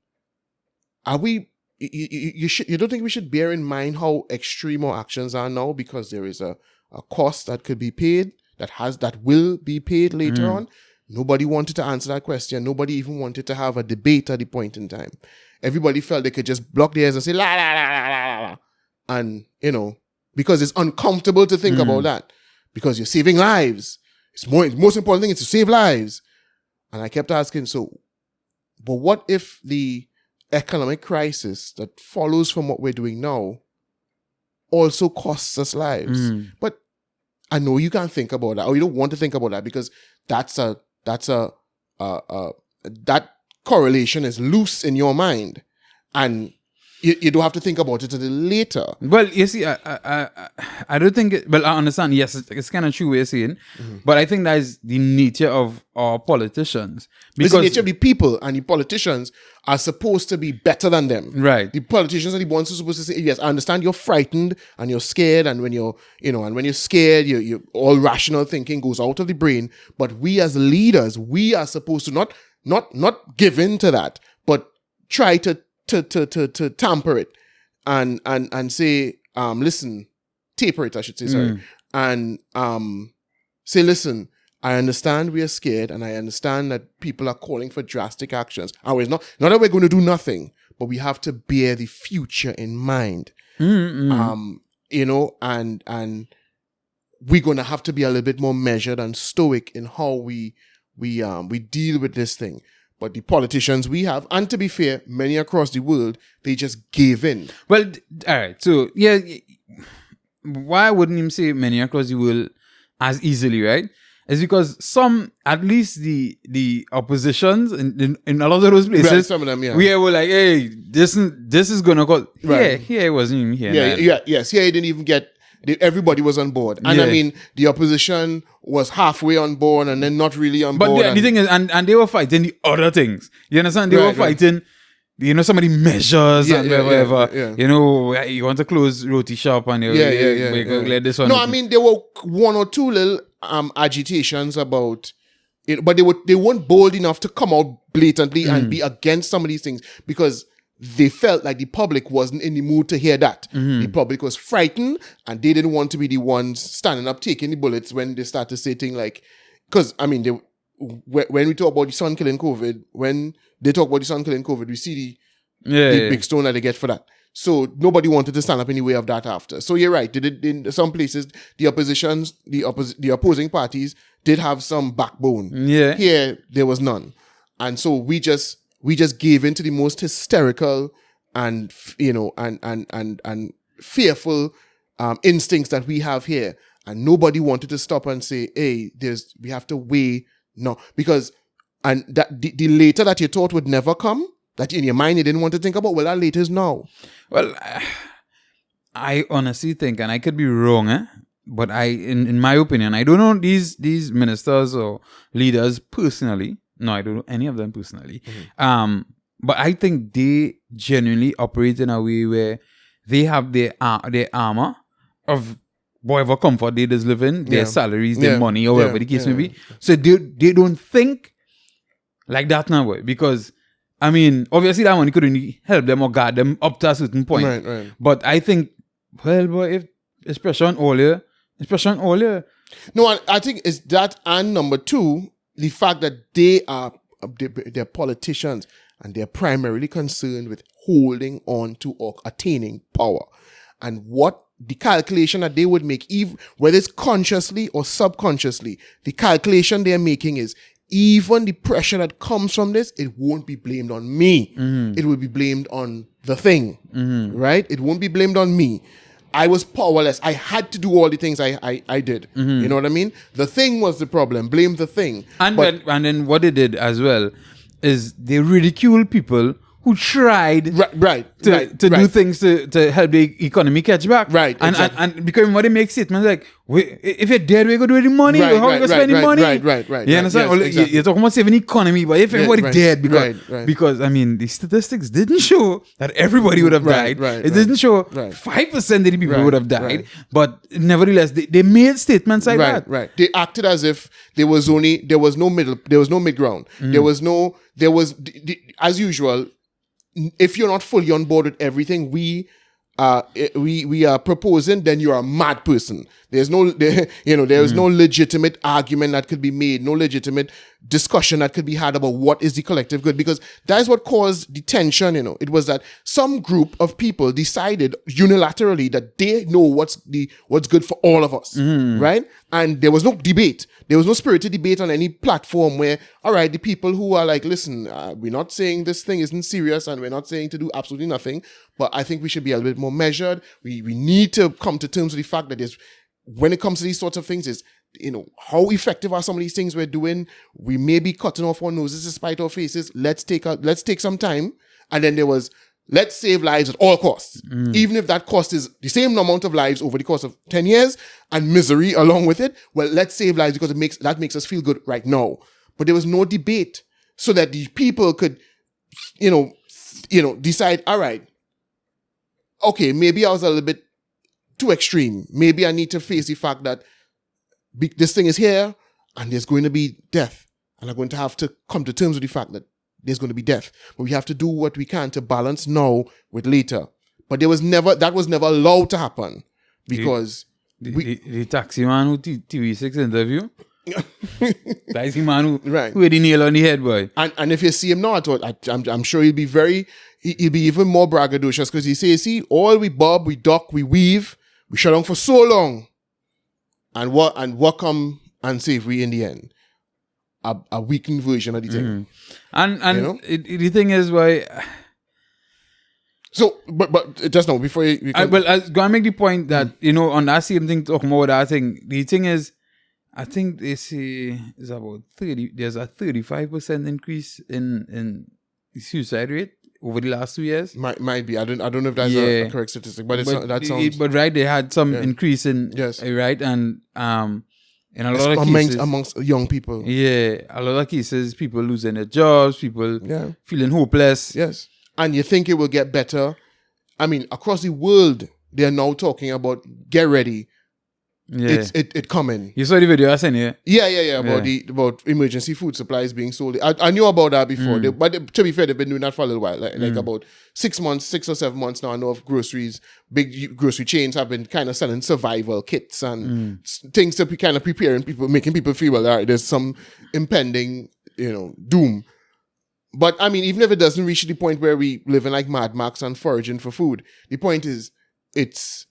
are we, you don't think we should bear in mind how extreme our actions are now, because there is a cost that could be paid, that will be paid later on? Nobody wanted to answer that question. Nobody even wanted to have a debate at the point in time. Everybody felt they could just block their ears and say, la, la, la, la, la, la. And, because it's uncomfortable to think about that. Because you're saving lives. The most important thing is to save lives. And I kept asking, but what if the economic crisis that follows from what we're doing now also costs us lives? But I know you can't think about that, or you don't want to think about that, because that correlation is loose in your mind, and you don't have to think about it until later. Well, you see, I don't think. I understand. Yes, it's kind of true what you're saying, but I think that is the nature of our politicians. Because the nature of the people, and the politicians are supposed to be better than them. Right. The politicians are the ones who are supposed to say, "Yes, I understand you're frightened and you're scared, and when you're scared, you all rational thinking goes out of the brain. But we as leaders, we are supposed to not give in to that, but try to tamper it and say, listen, taper it, I should say, sorry. And say, listen, I understand we are scared, and I understand that people are calling for drastic actions. And it's not that we're going to do nothing, but we have to bear the future in mind. And we're going to have to be a little bit more measured and stoic in how we deal with this thing. But the politicians we have, and to be fair, many across the world, they just gave in. Well, all right. So, yeah, why wouldn't you say many across the world as easily, right? It's because some, at least the oppositions in a lot of those places, right, some of them, yeah. we were like, hey, this is going to go. Right. Here it wasn't even here. Yes. Here it didn't even get, everybody was on board. And I mean, the opposition was halfway on board and then not really on board. But the thing is, and they were fighting the other things. You understand? They were fighting, some of the measures and whatever. Yeah. You want to close roti shop and let this one. No, I mean, there were one or two little agitations about it, but they weren't bold enough to come out blatantly and be against some of these things because they felt like the public wasn't in the mood to hear that. The public was frightened and they didn't want to be the ones standing up taking the bullets when they start to say things like, because I mean, when we talk about the sun killing COVID, when they talk about the sun killing COVID, we see the big stone that they get for that. So nobody wanted to stand up in the way of that after. So you're right. In some places, the opposing parties did have some backbone. Yeah. Here, there was none. And so we just gave in to the most hysterical and fearful instincts that we have here. And nobody wanted to stop and say, hey, we have to weigh. No, because that the later that you thought would never come, that in your mind you didn't want to think about, well, that later is now. Well, I honestly think, and I could be wrong, but in my opinion, I don't know these ministers or leaders personally. No, I don't know any of them personally. But I think they genuinely operate in a way where they have their armor of whatever comfort they just live in, their salaries, their money, or whatever the case may be. So they don't think like that now, boy. Because, I mean, obviously that money could only help them or guard them up to a certain point. Right. But I think, well, boy, if it's pressure on all you. No, I think it's that, and number two, the fact that they're politicians and they're primarily concerned with holding on to or attaining power. And what the calculation that they would make, even whether it's consciously or subconsciously, the calculation they're making is even the pressure that comes from this, it won't be blamed on me. It will be blamed on the thing, right? It won't be blamed on me. I was powerless. I had to do all the things I did. You know what I mean? The thing was the problem. Blame the thing. And then what they did as well is they ridiculed people who tried to do things to help the economy catch back. Right. And because when they make statements like, if you're dead, we're going to do with the money. How are we going to spend the money? Right. You understand? Yes, exactly. You're talking about saving the economy, but if everybody dead, because I mean, the statistics didn't show that everybody would have died. It didn't show 5% of the people would have died. But nevertheless, they made statements like that. Right. They acted as if there was no mid-ground. As usual, if you're not fully on board with everything we are proposing, then you're a mad person. There's no legitimate argument that could be made, no legitimate discussion that could be had about what is the collective good, because that is what caused the tension. It was that some group of people decided unilaterally that they know what's good for all of us, right? And there was no debate. There was no spirited debate on any platform where, all right, the people who are like, listen, we're not saying this thing isn't serious and we're not saying to do absolutely nothing, but I think we should be a little bit more measured. We need to come to terms with the fact that when it comes to these sorts of things, is how effective are some of these things we're doing? We may be cutting off our noses to spite our faces. Let's take some time. And then there was, let's save lives at all costs. Even if that cost is the same amount of lives over the course of 10 years and misery along with it. Well, let's save lives because that makes us feel good right now. But there was no debate so that the people could, decide, all right, okay, maybe I was a little bit too extreme. Maybe I need to face the fact that this thing is here and there's going to be death. And I'm going to have to come to terms with the fact that there's going to be death. But we have to do what we can to balance now with later. But that was never allowed to happen because the taxi man who TV6 interview, That's the man who Right. hit the nail on the head, boy. And if you see him now, I'm sure he'll be even more braggadocious because he says, see, all we bob, we duck, we weave, we shut down for so long. And what come and save we in the end? A weakened version of the thing. And You know? the thing is, why... So, but just now, before you I was going to make the point that, on that same thing, talking about that thing, the thing is, I think they say it's about 30, there's a 35% increase in the suicide rate over the last 2 years. might be. I don't know if that's a correct statistic, but that sounds... But right, they had some increase in... Yes. Right, and in a lot of cases... Amongst young people. Yeah, a lot of cases, people losing their jobs, people feeling hopeless. Yes. And you think it will get better. I mean, across the world, they are now talking about, get ready. Yeah. It coming. You saw the video I sent you? Yeah. About emergency food supplies being sold. I knew about that before. But to be fair, they've been doing that for a little while. Like about 6 or 7 months now. I know of groceries. Big grocery chains have been kind of selling survival kits and things to be kind of preparing people, making people feel, well, all right, there's some impending, doom. But I mean, even if it doesn't reach the point where we live in like Mad Max and foraging for food, the point is it's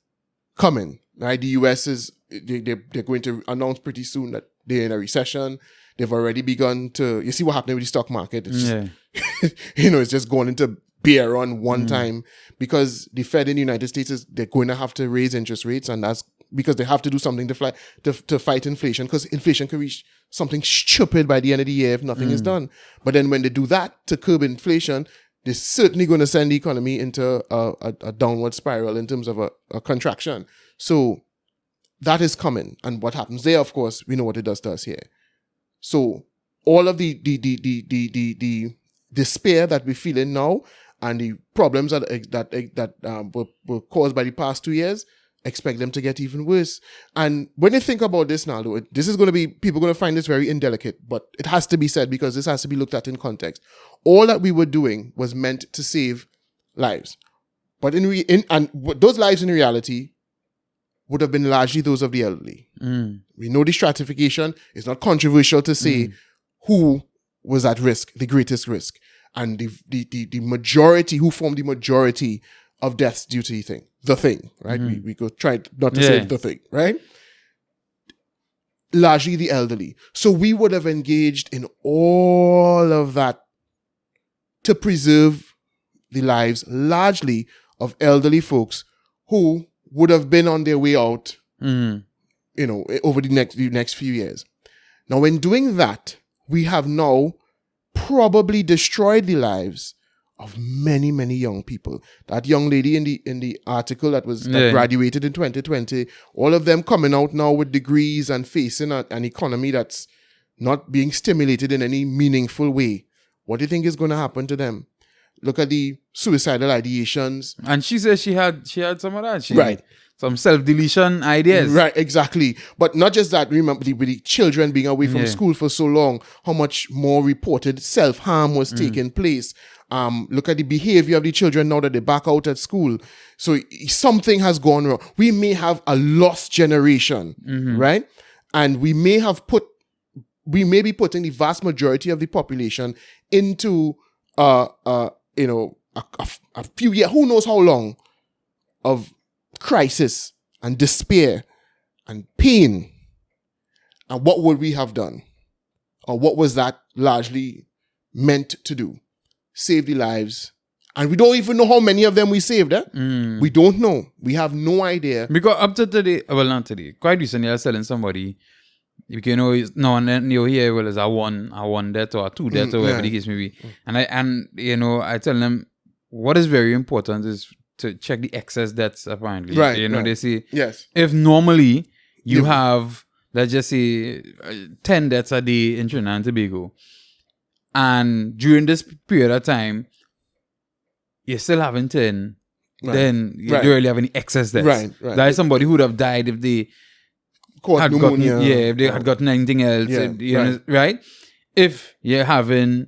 coming. Right? The US is they're going to announce pretty soon that they're in a recession. They've already begun to. You see what happened with the stock market? It's just, it's just going into bear on one time because the Fed in the United States they're going to have to raise interest rates, and that's because they have to do something to fight inflation, because inflation can reach something stupid by the end of the year if nothing is done. But then when they do that to curb inflation, they're certainly going to send the economy into a downward spiral in terms of a contraction. So that is coming. And what happens there, of course, we know what it does to us here. So all of the despair that we're feeling now and the problems that were caused by the past 2 years, expect them to get even worse. And when you think about this now, though, this is going to be, people are going to find this very indelicate, but it has to be said because this has to be looked at in context. All that we were doing was meant to save lives. But those lives in reality would have been largely those of the elderly. We know the stratification. It's not controversial to say who was at risk, the greatest risk. And the majority, who formed the majority of deaths due to the thing, right? We go try not to say the thing, right? Largely the elderly. So we would have engaged in all of that to preserve the lives largely of elderly folks who would have been on their way out, over the next few years. Now, in doing that, we have now probably destroyed the lives of many, many young people. That young lady in the article that graduated in 2020, all of them coming out now with degrees and facing an economy that's not being stimulated in any meaningful way. What do you think is going to happen to them? Look at the suicidal ideations. And she says she had some of that. Right. Some self-deletion ideas. Right, exactly. But not just that, remember with the children being away from school for so long, how much more reported self-harm was taking place. Look at the behavior of the children now that they're back out at school. So something has gone wrong. We may have a lost generation, right? And we may be putting the vast majority of the population into a few years, who knows how long, of crisis and despair and pain. And what would we have done? Or what was that largely meant to do? Save the lives. And we don't even know how many of them we saved. We don't know. We have no idea. Because up to today, well, not today, quite recently I was telling somebody, and then you hear, well, it's a one death or a two death or whatever the case may be. And I tell them, what is very important is to check the excess deaths, apparently. Right. They say, yes, if normally you have, let's just say, 10 deaths a day in Trinidad and Tobago, and during this period of time, you're still having 10, then you don't really have any excess deaths. Right. Like somebody who would have died if they had pneumonia. if they had gotten anything else. Right? If you're having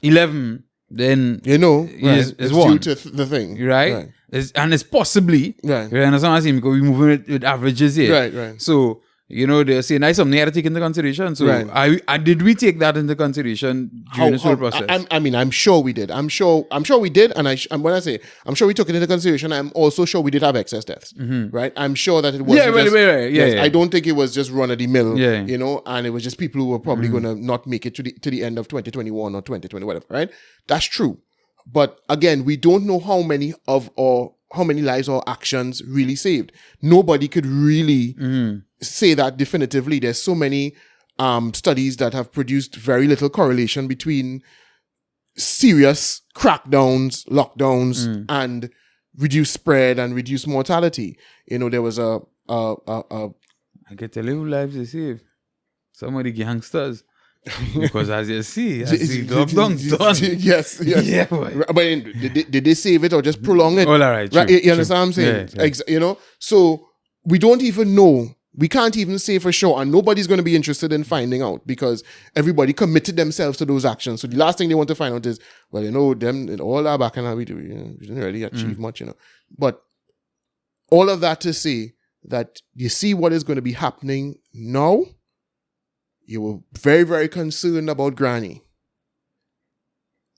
11, then it's one. due to the thing. Right? And it's possibly, right. You understand what I'm saying? Because we're moving with averages here. Right. So, you know, they're saying that's something I had to take into consideration. So Right. I did we take that into consideration during this whole process? I mean, I'm sure we did. I'm sure we did. And when I say I'm sure we took it into consideration, I'm also sure we did have excess deaths. Right? I'm sure that it wasn't right. yes, Yeah. I don't think it was just run of the mill. Yeah. You know, and it was just people who were probably going to not make it to the end of 2021 or 2020, whatever. Right? That's true. But again, we don't know how many lives or actions really saved. Nobody could really say that definitively. There's so many studies that have produced very little correlation between serious crackdowns, lockdowns, and reduced spread and reduced mortality. You know, there was I can tell you who lives they saved. Some of the gangsters. Because as you see, lockdown done. Yes. Yeah, boy. But did they save it or just prolong it? All right, true, You understand what I'm saying? Yeah. You know, so we don't even know. We can't even say for sure, and nobody's going to be interested in finding out because everybody committed themselves to those actions. So the last thing they want to find out is, well, you know, them all our back and how we do, we didn't really achieve much, you know. But all of that to say that you see what is going to be happening now. You were very, very concerned about Granny.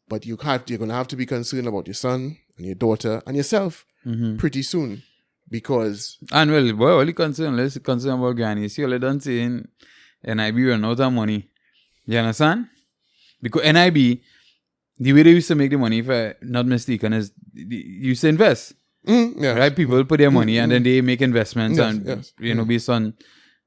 But you're going to have to be concerned about your son and your daughter and yourself pretty soon. Because... And well, boy, only concern, let's concern about Granny. See, all they done saying NIB run out of money. You understand? Because NIB, the way they used to make the money, if I'm not mistaken, is they used to invest. Yeah. Right? People put their money and then they make investments Yes. you know, based on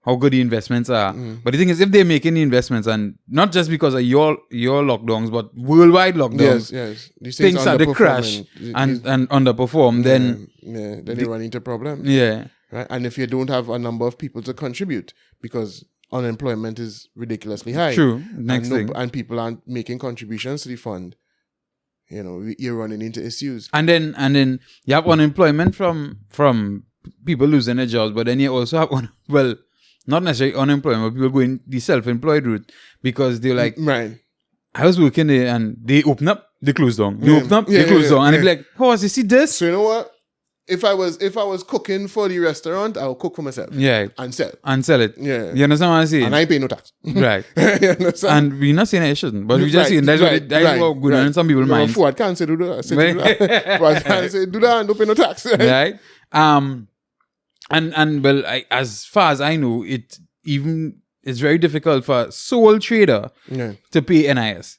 how good the investments are. But the thing is, if they're making the investments, and not just because of your lockdowns, but worldwide lockdowns, yes. These things start to crash and underperform, then they run into problems. Yeah. Right? And if you don't have a number of people to contribute, because unemployment is ridiculously high. True. Next thing. And people aren't making contributions to the fund. You know, you're running into issues. And then you have unemployment from people losing their jobs, but then you also have not necessarily unemployment, but people going the self-employed route because they're like, right. I was working there and they open up, they close down. They open up, they close down. And they be like, oh, you see this? So you know what? If I was cooking for the restaurant, I'll cook for myself. Yeah. And sell. it. Yeah. You understand what I'm saying? And I pay no tax. Right. You understand? And we're not saying that it shouldn't, but we're just saying that's what good on some people's minds. Fuad can't say do that. Fuad can't say do that and don't pay no tax. Right? And well, as far as I know, it's very difficult for a sole trader to pay NIS.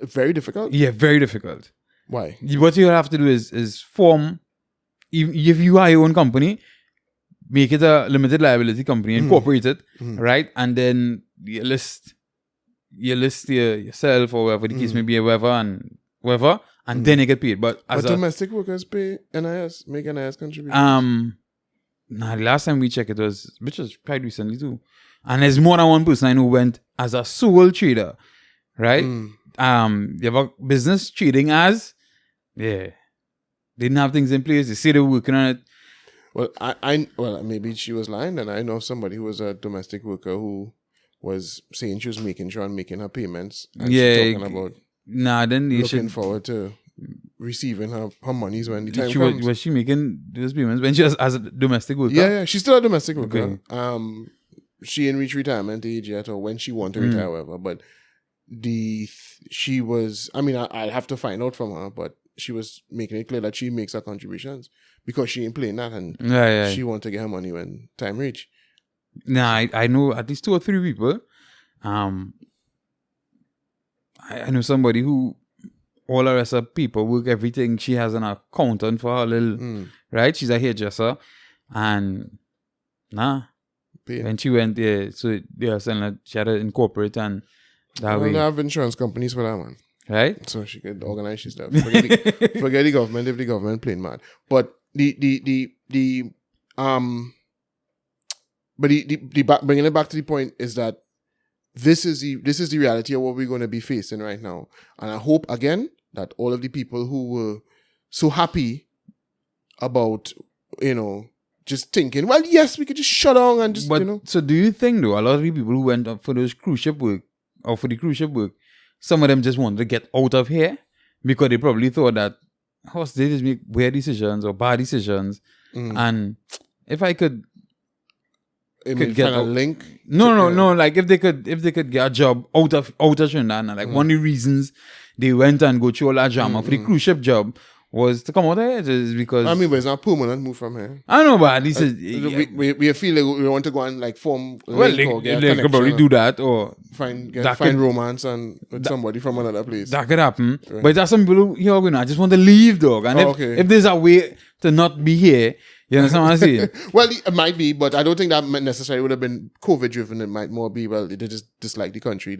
Very difficult? Yeah, very difficult. Why? What you have to do is form, if you are your own company, make it a limited liability company, incorporate it, right? And then you list yourself or whatever the case may be, and then you get paid. But domestic workers pay NIS, make NIS contributions. The last time we checked which was quite recently too. And there's more than one person I know went as a sole trader, right? You have a business trading as, they didn't have things in place. They say they're working on it. Well, maybe she was lying, and I know somebody who was a domestic worker who was saying she was making sure and making her payments. And she's talking about looking forward to receiving her monies when the time comes. Was she making those payments when she was as a domestic worker? Yeah, she's still a domestic worker. Okay. She didn't reach retirement age yet, or when she wanted to retire, however. But she was. I mean, I'll have to find out from her, but she was making it clear that she makes her contributions because she ain't playing that, and she want to get her money when time reach. I know at least 2 or 3 people. I know somebody who all the rest of people work everything. She has an accountant for her little, right? She's a hairdresser, and when she went there, so they were saying that she had to incorporate and that way. They have insurance companies for that, man. Right? So she could organize she stuff. Forget the government if the government playing mad. But bringing it back to the point is that this is the reality of what we're going to be facing right now. And I hope again that all of the people who were so happy about, just thinking, well, yes, we could just shut down and just, So do you think though, a lot of the people who went up for those cruise ship work or for the cruise ship work, some of them just wanted to get out of here because they probably thought that they just make weird decisions or bad decisions. And if I could could get find a link. No. Like if they could get a job out of Trinidad, and like one of the reasons they went and go through all that drama for the cruise ship job was to come out of here, is because I mean, but it's not permanent move from here. I know, but at least We feel like we want to go and like form well, link or get a they could probably connection do that, or find could- romance and with somebody from another place. that could happen. But there's some people who here, I just want to leave, dog. And if there's a way to not be here, you understand what I'm saying? Well, it might be, but I don't think that necessarily would have been COVID driven. It might more be, well, they just dislike the country.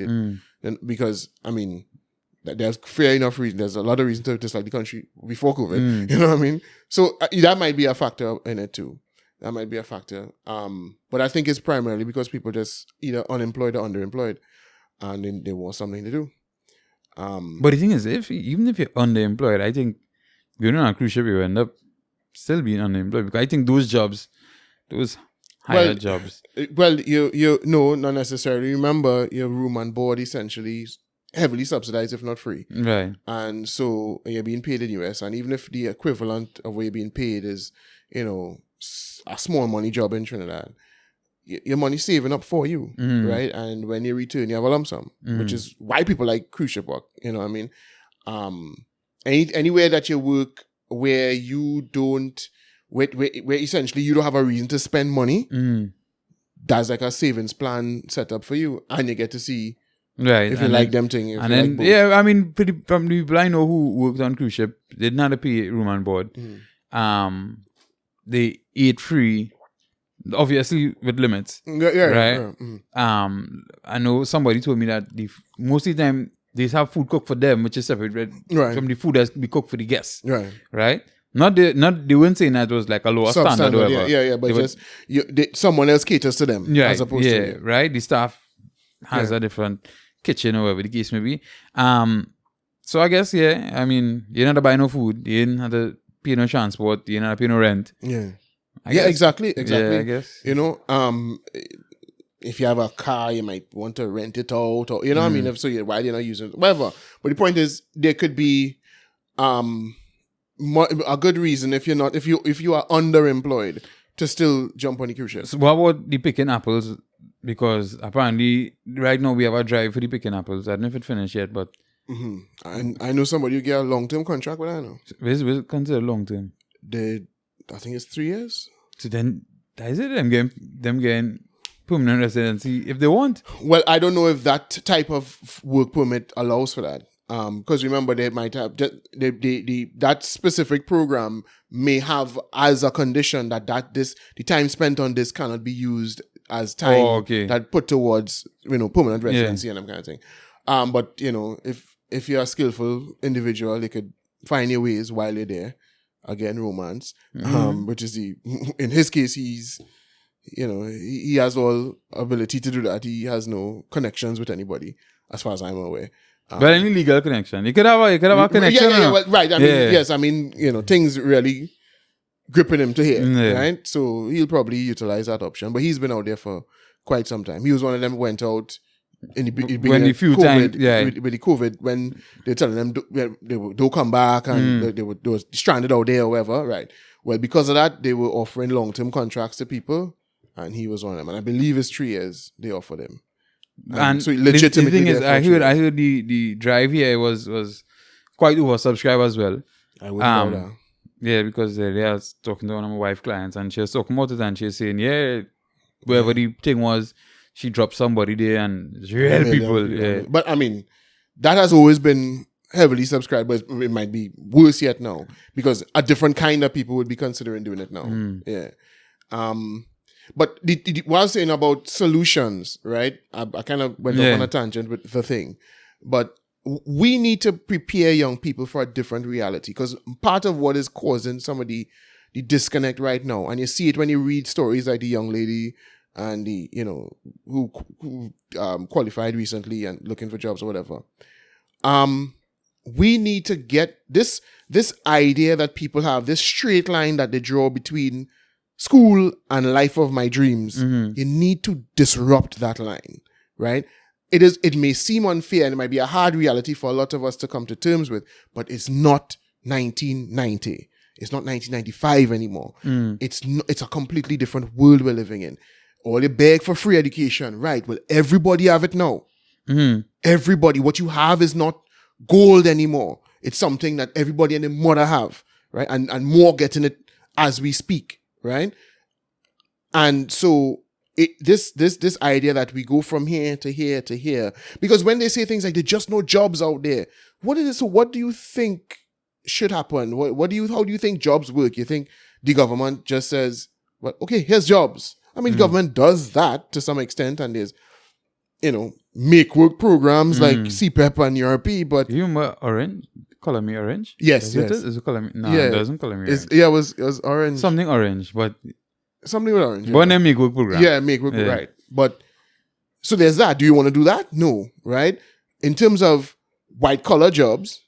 Because, I mean, there's fair enough reason. There's a lot of reason to dislike the country before COVID. You know what I mean? So that might be a factor in it too. That might be a factor. But I think it's primarily because people just either unemployed or underemployed, and then they want something to do. But the thing is, even if you're underemployed, I think going on a cruise ship, you end up still being unemployed, because I think those jobs, those higher jobs. Well, you no, not necessarily. Remember, your room and board essentially heavily subsidized, if not free. Right. And so you're being paid in US, and even if the equivalent of what you're being paid is, a small money job in Trinidad, your money's saving up for you, right? And when you return, you have a lump sum, which is why people like cruise ship work. You know what I mean? Anywhere that you work where you don't, where essentially you don't have a reason to spend money, that's like a savings plan set up for you, and you get to see. Right. If you like them thing. And then, I mean, from the people I know who worked on cruise ship, they didn't have to pay room and board. They ate free, obviously with limits. Right? I know somebody told me that most of the time they have food cooked for them, which is separate from the food that's be cooked for the guests. Right? They weren't saying that it was like a lower standard or whatever. Yeah, but someone else caters to them as opposed to... right? The staff has a different kitchen or whatever the case may be. So I guess, I mean, you didn't have to buy no food, you didn't have to pay no transport, you didn't have to pay no rent. Exactly. Yeah, I guess. If you have a car, you might want to rent it out, or what I mean. If so, why you're not using it, whatever. But the point is, there could be a good reason if you are underemployed to still jump on the cruise ship. So what about the picking apples? Because apparently, right now we have a drive for the picking apples. I don't know if it's finished yet, but and I know somebody who get a long-term contract with. I know. What's considered long-term? I think it's 3 years. So then, is it them getting permanent residency if they want? Well, I don't know if that type of work permit allows for that. Because remember, they might have that specific program may have as a condition that the time spent on this cannot be used as time that put towards permanent residency and that kind of thing. But if you're a skillful individual, they could find your ways while you're there. Again, romance, which is in his case, he's he has all ability to do that. He has no connections with anybody, as far as I'm aware. But any legal connection, you could have a connection. Well, right. I mean, yes. I mean, things really gripping him to here, right? So he'll probably utilize that option. But he's been out there for quite some time. He was one of them who went out in the beginning of COVID, with the COVID, when they're telling them don't come back, and they were stranded out there or whatever, right? Well, because of that, they were offering long-term contracts to people, and he was one of them. And I believe it's 3 years they offered him. And so legitimately, the thing is, I heard the drive here was quite oversubscribed as well. I wouldn't know that. Yeah, because they was talking to one of my wife clients, and she was talking about it, and she was saying, wherever the thing was, she dropped somebody there, and it's real people. Yeah. But I mean, that has always been heavily subscribed, but it might be worse yet now, because a different kind of people would be considering doing it now. Yeah. But what I was saying about solutions, right? I kind of went off on a tangent with the thing. But we need to prepare young people for a different reality, because part of what is causing some of the disconnect right now, and you see it when you read stories like the young lady and the, who qualified recently and looking for jobs or whatever. We need to get this idea that people have, this straight line that they draw between school and life of my dreams. You need to disrupt that line, right? It may seem unfair, and it might be a hard reality for a lot of us to come to terms with, but it's not 1990. It's not 1995 anymore. It's a completely different world we're living in. Or they beg for free education. Right. Well, everybody have it now. Everybody. What you have is not gold anymore. It's something that everybody and their mother have. Right. And more getting it as we speak. Right. And so this idea that we go from here to here to here, because when they say things like there's just no jobs out there, what is it? So what do you think should happen? How do you think jobs work? You think the government just says, well, okay, here's jobs. I mean, government does that to some extent, and there's, make work programs like CPEP and ERP, but you remember orange? Color me orange? Yes, yes. Is it color me? No, it doesn't color me orange. It was orange. Something orange, but something with orange. But then make work program. Yeah, make work right. But so there's that. Do you want to do that? No, right? In terms of white collar jobs,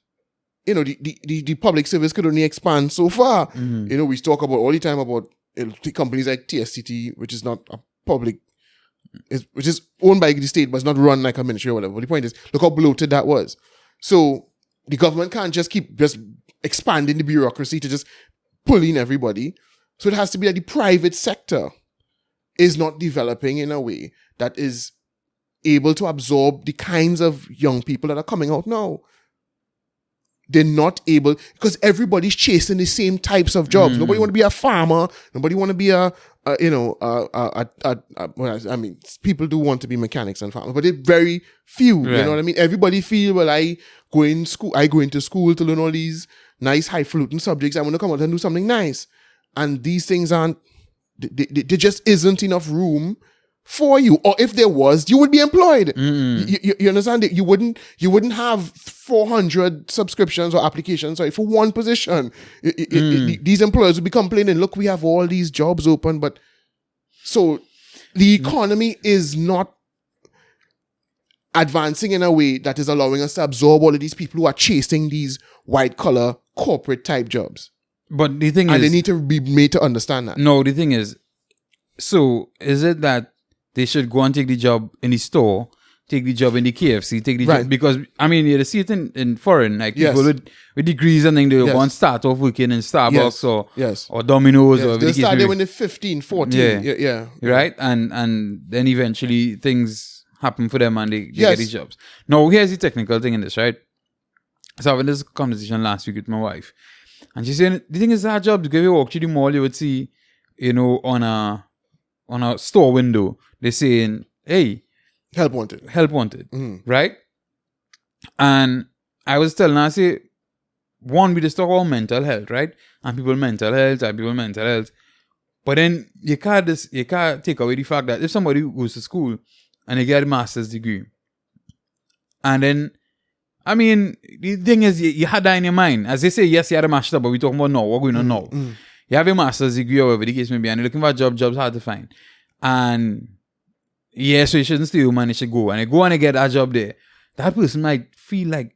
the public service could only expand so far. We talk about all the time about the companies like TSCT, which is not a public, which is owned by the state, but it's not run like a ministry or whatever. But the point is, look how bloated that was. So the government can't just keep expanding the bureaucracy to just pull in everybody. So it has to be that the private sector is not developing in a way that is able to absorb the kinds of young people that are coming out now. They're not able, because everybody's chasing the same types of jobs. Nobody want to be a farmer. Nobody want to be people do want to be mechanics and farmers, but they're very few. Right. You know what I mean? Everybody feel, well, I go into school to learn all these nice highfalutin subjects. I want to come out and do something nice. And these things there just isn't enough room for you. Or if there was, you would be employed. You understand? You wouldn't have 400 subscriptions or applications, for one position. These employers would be complaining, look, we have all these jobs open, but so the economy is not advancing in a way that is allowing us to absorb all of these people who are chasing these white collar corporate type jobs. But the thing is, they need to be made to understand that. No, the thing is, so is it that they should go and take the job in the store, take the job in the KFC, take the job? Because, I mean, you see it in foreign, like people with degrees and things, they go and start off working in Starbucks or Domino's. Or they start there when they're 15, 14. Yeah. Right? And then eventually things happen for them and they get these jobs. Now, here's the technical thing in this, right? So I was having this conversation last week with my wife. And she's saying, the thing is, our job, if you walk through the mall, you would see, on a store window, they're saying, hey, help wanted. Right? And I was telling her, I say, one, we just talk about mental health, right? And people mental health. But then you can't take away the fact that if somebody goes to school and they get a master's degree, and then, I mean, the thing is, you had that in your mind. As they say, yes, you had a master's, but we're talking about now. What going on now? You have a master's degree or whatever the case may be, and you're looking for a job. Jobs hard to find. And so you shouldn't stay home and you should go. And you go and you get a job there. That person might feel like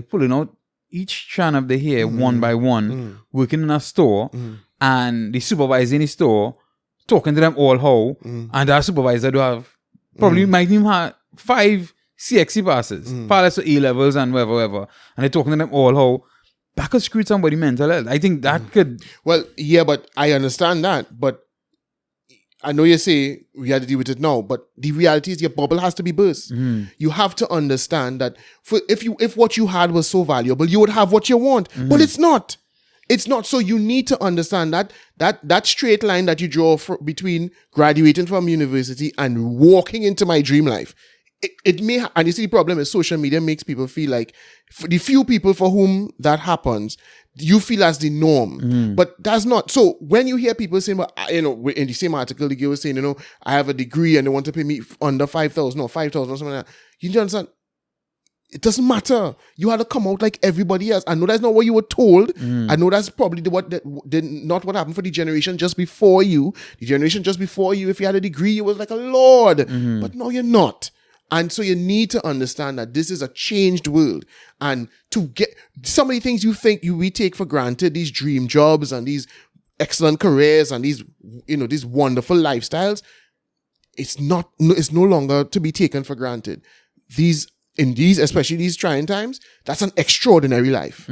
pulling out each strand of the hair one by one, working in a store, and the supervisor in the store talking to them all how, and that supervisor do have probably might even have 5 CXC passes, pilots for A-levels and whatever, and they're talking to them all how. That could screw somebody mental health. I think that could... Well, yeah, but I understand that. But I know you say we have to deal with it now, but the reality is your bubble has to be burst. You have to understand that if what you had was so valuable, you would have what you want. But it's not. It's not. So you need to understand that straight line that you draw between graduating from university and walking into my dream life. It may, and you see, the problem is social media makes people feel like, for the few people for whom that happens, you feel as the norm. But that's not. So when you hear people saying, well, in the same article, the girl was saying, I have a degree and they want to pay me under 5,000 or 5,000 or something like that. You understand? It doesn't matter. You had to come out like everybody else. I know that's not what you were told. I know that's probably not what happened for the generation just before you. The generation just before you, if you had a degree, you was like a lord. But no, you're not. And so you need to understand that this is a changed world. And to get some of the things we take for granted, these dream jobs and these excellent careers and these wonderful lifestyles, it's no longer to be taken for granted. Especially these trying times, that's an extraordinary life.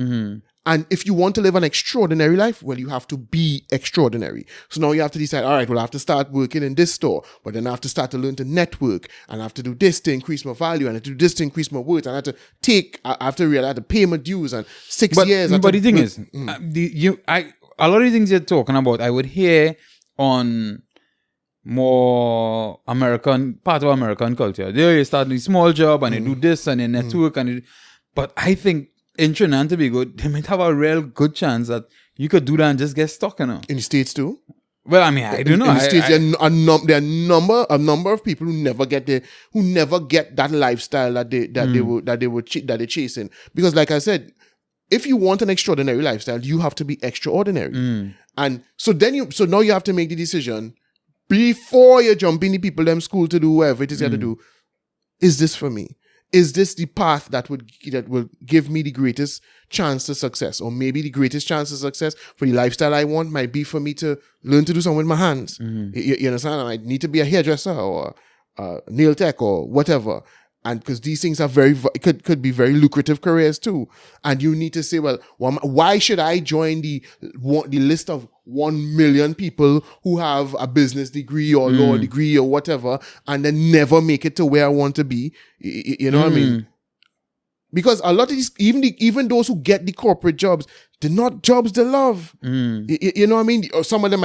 And if you want to live an extraordinary life, well, you have to be extraordinary. So now you have to decide, all right, well, I have to start working in this store, but then I have to start to learn to network, and I have to do this to increase my value, and I have to do this to increase my worth, and I have to realize I have to pay my dues, and 6 years. But the thing is, a lot of the things you're talking about, I would hear on more part of American culture. They start a small job and they do this and they network but I think in Trinidad and Tobago, they might have a real good chance that you could do that and just get stuck, In the States too? Well, I mean, I don't know. In the States, there are a number of people who never get that lifestyle that they're chasing. Because like I said, if you want an extraordinary lifestyle, you have to be extraordinary. And so now you have to make the decision before you jump in the people them school to do whatever it is you have to do. Is this for me? Is this the path that will give me the greatest chance to success? Or maybe the greatest chance to success for the lifestyle I want might be for me to learn to do something with my hands. You understand? I need to be a hairdresser or a nail tech or whatever. And because these things are could be very lucrative careers too. And you need to say, well, why should I join the list of 1 million people who have a business degree or law degree or whatever, and then never make it to where I want to be? You know what I mean? Because a lot of these, even those who get the corporate jobs, they're not jobs they love. You know what I mean? Or some of them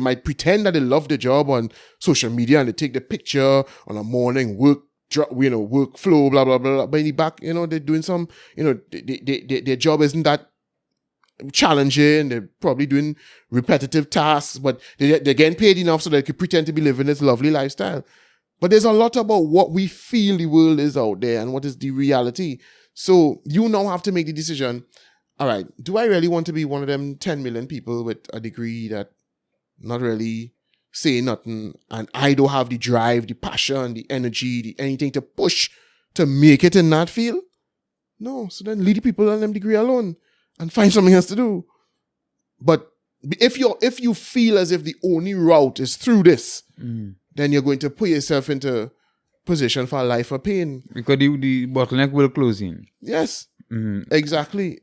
might pretend that they love the job on social media, and they take the picture on a morning workflow, blah, blah, blah. But in the back, they're doing some, their job isn't that challenging. They're probably doing repetitive tasks, but they're getting paid enough so they can pretend to be living this lovely lifestyle. But there's a lot about what we feel the world is out there and what is the reality. So you now have to make the decision, all right, do I really want to be one of them 10 million people with a degree that not really say nothing, and I don't have the drive, the passion, the energy, anything to push to make it in that field? No. So then leave the people on them degree alone and find something else to do. But if you feel as if the only route is through this, then you're going to put yourself into position for a life of pain. Because the bottleneck will close in. Yes. Exactly.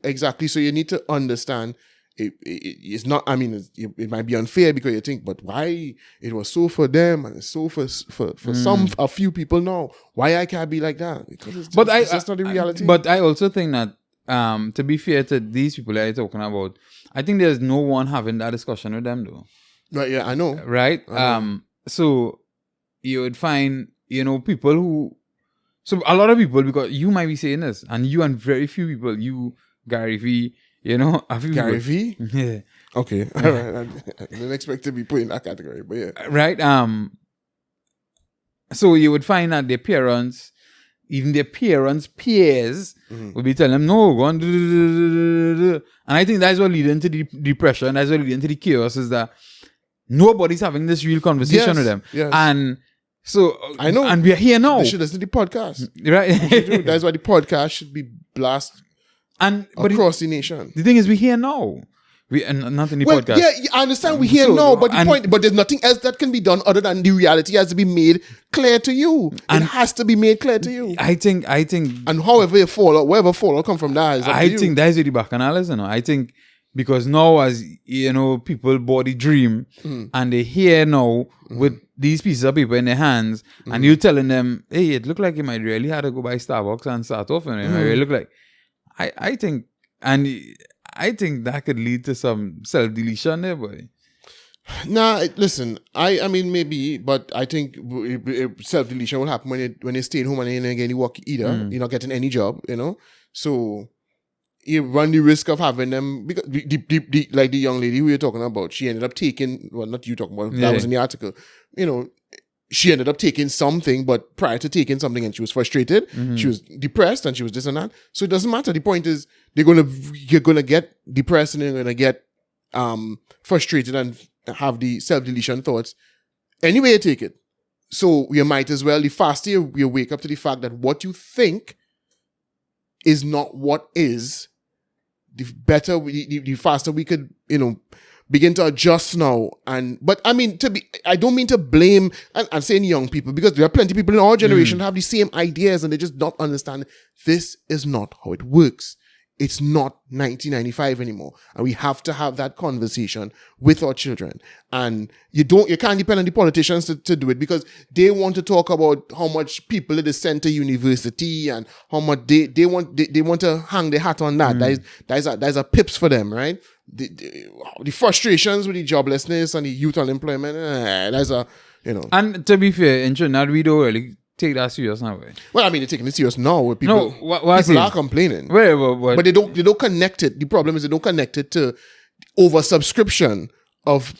So you need to understand it's not, I mean, it might be unfair because you think, but why it was so for them and it's so for a few people now. Why I can't be like that? Because it's just not the reality. But I also think that, to be fair to these people that you're talking about, I think there's no one having that discussion with them though. Right, yeah, I know. Right? So you would find, people who, so a lot of people, because you might be saying this, and you and very few people, you, Gary V, a few Gary people, V? Yeah. Okay. All right. I didn't expect to be put in that category, but yeah. Right. So you would find that their parents, even their parents' peers, would be telling them, no, go on. And I think that's what leads into the depression. That's what leads into the chaos, is that nobody's having this real conversation with them. Yes. And so, I know. And we're here now. They should listen to the podcast. Right. That's why the podcast should be blasted across the nation. The thing is, we're here now. Not in the podcast. Yeah, I understand we're here now, but but there's nothing else that can be done other than the reality has to be made clear to you. It has to be made clear to you. I think, and however you fall out, wherever fall out come from that is up to you. I think that's the bacchanal, I think because now, as people bought the dream and they're here now with these pieces of paper in their hands, and you're telling them, hey, it looked like you might really have to go by Starbucks and start off, and it might really look like. I think that could lead to some self-deletion there, boy. Nah, listen, I mean, maybe, but I think self-deletion will happen when you stay at home and you ain't getting work either. You're not getting any job, So you run the risk of having them, because like the young lady who you're talking about, she ended up taking, well, not you talking about, that was in the article, she ended up taking something, but prior to taking something, and she was frustrated, she was depressed, and she was this and that. So it doesn't matter. The point is, you're gonna get depressed, and you're gonna get frustrated and have the self-deletion thoughts. Anyway, you take it. So you might as well, the faster you wake up to the fact that what you think is not what is, the better, the faster we could, begin to adjust now. But I mean, I don't mean to blame, I'm saying young people, because there are plenty of people in our generation who have the same ideas and they just don't understand this is not how it works. it's not 1995 anymore. And we have to have that conversation with our children. And you can't depend on the politicians to do it, because they want to talk about how much people at the center university and how much they want to hang their hat on that. That is a pips for them, right? The frustrations with the joblessness and the youth unemployment, that's a, And to be fair, in Trinidad, we don't really take that serious now. Well, I mean, they're taking it serious now. Where people, people are complaining. But they don't connect it. The problem is they don't connect it to oversubscription of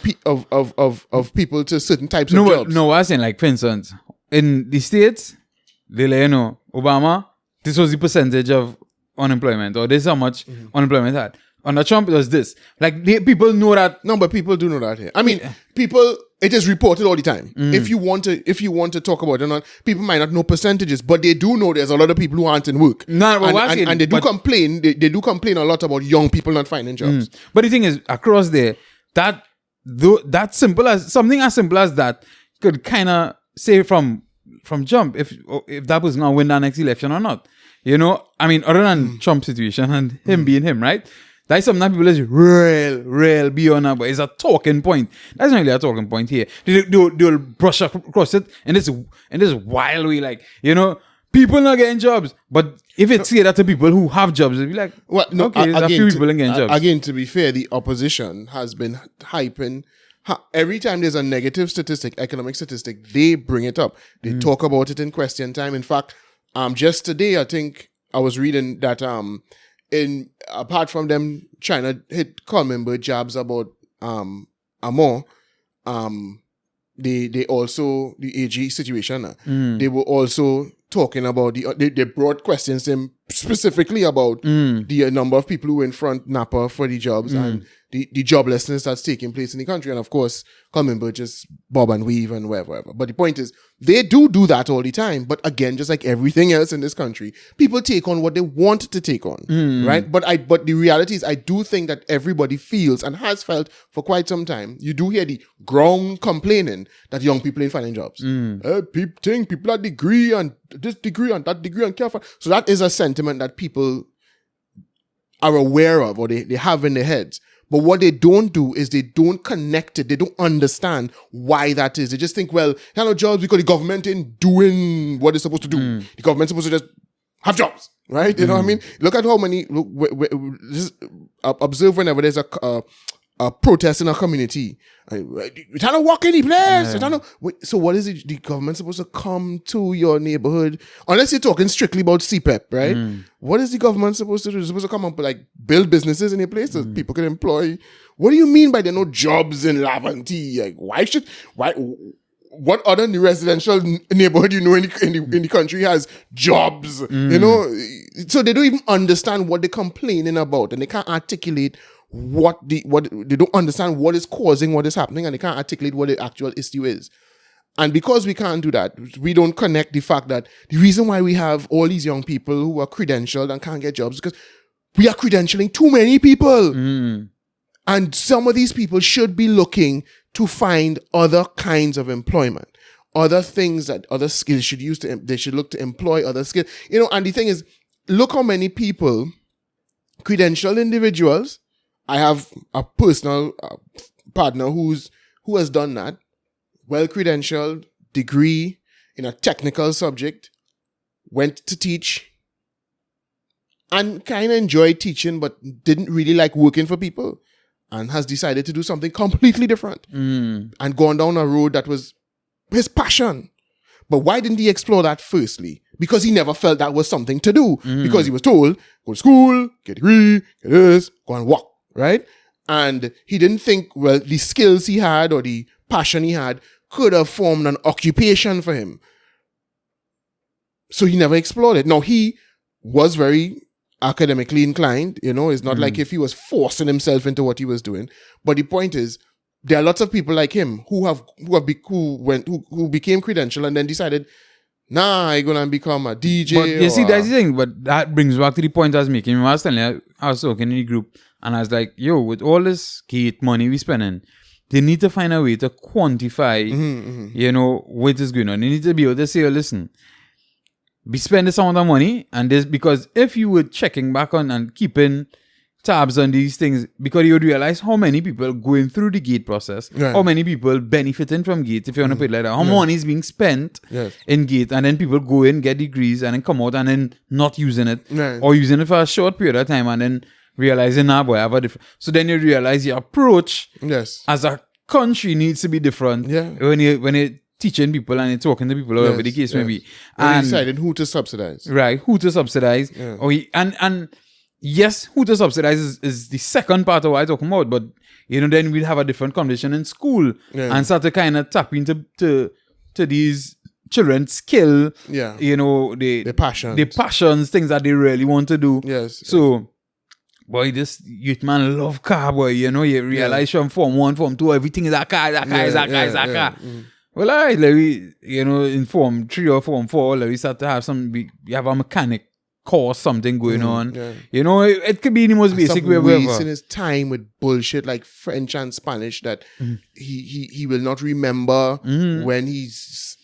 people to certain types of jobs. No, I was saying, like, for instance, in the States, they let you know, Obama, this was the percentage of unemployment, or this is how much unemployment had. Under Trump, it was this. Like, people know that. No, but people do know that here. I mean, people... It is reported all the time. If you want to talk about it, people might not know percentages, but they do know there's a lot of people who aren't in work. And they do complain. They do complain a lot about young people not finding jobs. But the thing is, across there, that simple as something as simple as that could kind of say from jump if that was going to win that next election or not. I mean, other than Trump's situation and him being him, right? That's something that people is real beyond that, but it's a talking point. That's not really a talking point here. They'll brush across it in this wild way, like, people not getting jobs. But if it's say that to people who have jobs, they'll be like, well, no, okay, there's a few people getting jobs. Again, to be fair, the opposition has been hyping. Every time there's a negative statistic, economic statistic, they bring it up. They talk about it in question time. In fact, just today, I think I was reading that apart from them trying to hit Colmember jabs about Amor, they also, the AG situation, they were also talking about they brought questions to him specifically about the number of people who were in front Napa for the jobs and the joblessness that's taking place in the country. And of course, Colmember just bob and weave and whatever. But the point is, they do that all the time. But again, just like everything else in this country, people take on what they want to take on, right? But the reality is, I do think that everybody feels and has felt for quite some time. You do hear the ground complaining that young people ain't finding jobs. People are degree and this degree and that degree and can't find. So that is a sentiment that people are aware of or they have in their heads. But what they don't do is they don't connect it. They don't understand why that is. They just think, well, there are no jobs because the government ain't doing what it's supposed to do. The government's supposed to just have jobs, right? You know what I mean? Look at how many... observe whenever there's a protest in a community. We can't walk any place. So what is it? The government supposed to come to your neighborhood? Unless you're talking strictly about CPEP, right? What is the government supposed to do? It's supposed to come up like build businesses in a place so people can employ. What do you mean by there are no jobs in Laventille? Like what other residential neighborhood in the country has jobs? So they don't even understand what they're complaining about, and they can't articulate what they don't understand what is causing what is happening, and they can't articulate what the actual issue is. And because we can't do that, we don't connect the fact that the reason why we have all these young people who are credentialed and can't get jobs is because we are credentialing too many people. And some of these people should be looking to find other kinds of employment, other things that other skills should use they should look to employ other skills. And the thing is, look how many people, credentialed individuals. I have a personal partner who has done that. Well-credentialed, degree in a technical subject, went to teach, and kind of enjoyed teaching, but didn't really like working for people, and has decided to do something completely different and gone down a road that was his passion. But why didn't he explore that firstly? Because he never felt that was something to do. Because he was told, go to school, get a degree, get this, go and work. Right? And he didn't think, well, the skills he had or the passion he had could have formed an occupation for him. So he never explored it. Now, he was very academically inclined. It's not like if he was forcing himself into what he was doing. But the point is, there are lots of people like him who became credentialed and then decided, nah, I'm going to become a DJ. But you see, that's the thing. But that brings back to the point I was making. I was telling you, I was talking in the group, and I was like, yo, with all this gate money we spending, they need to find a way to quantify, what is going on. They need to be able to say, oh, listen, be spending some of the money, and this because if you were checking back on and keeping tabs on these things, because you would realize how many people going through the gate process, how many people benefiting from gate, if you want to put it like that, how money is being spent in gate, and then people go in, get degrees, and then come out and then not using it, or using it for a short period of time, and then realizing, nah, boy, I have a different. So then you realize your approach as a country needs to be different when you're teaching people and you're talking to people, or whatever the case may be. And deciding who to subsidize. Right, who to subsidize. And yes, who to subsidize is the second part of what I'm talking about, but then we'll have a different conversation in school and start to kind of tap into these children's skill, the passions, things that they really want to do. So, boy, this youth man love car, boy. You realize from Form 1, Form 2, everything is a car, is a car. Well, all right, in Form 3 or Form 4, we start to have you have a mechanic course, something going on. It could be the most basic way. Wasting his time with bullshit like French and Spanish that he will not remember when he's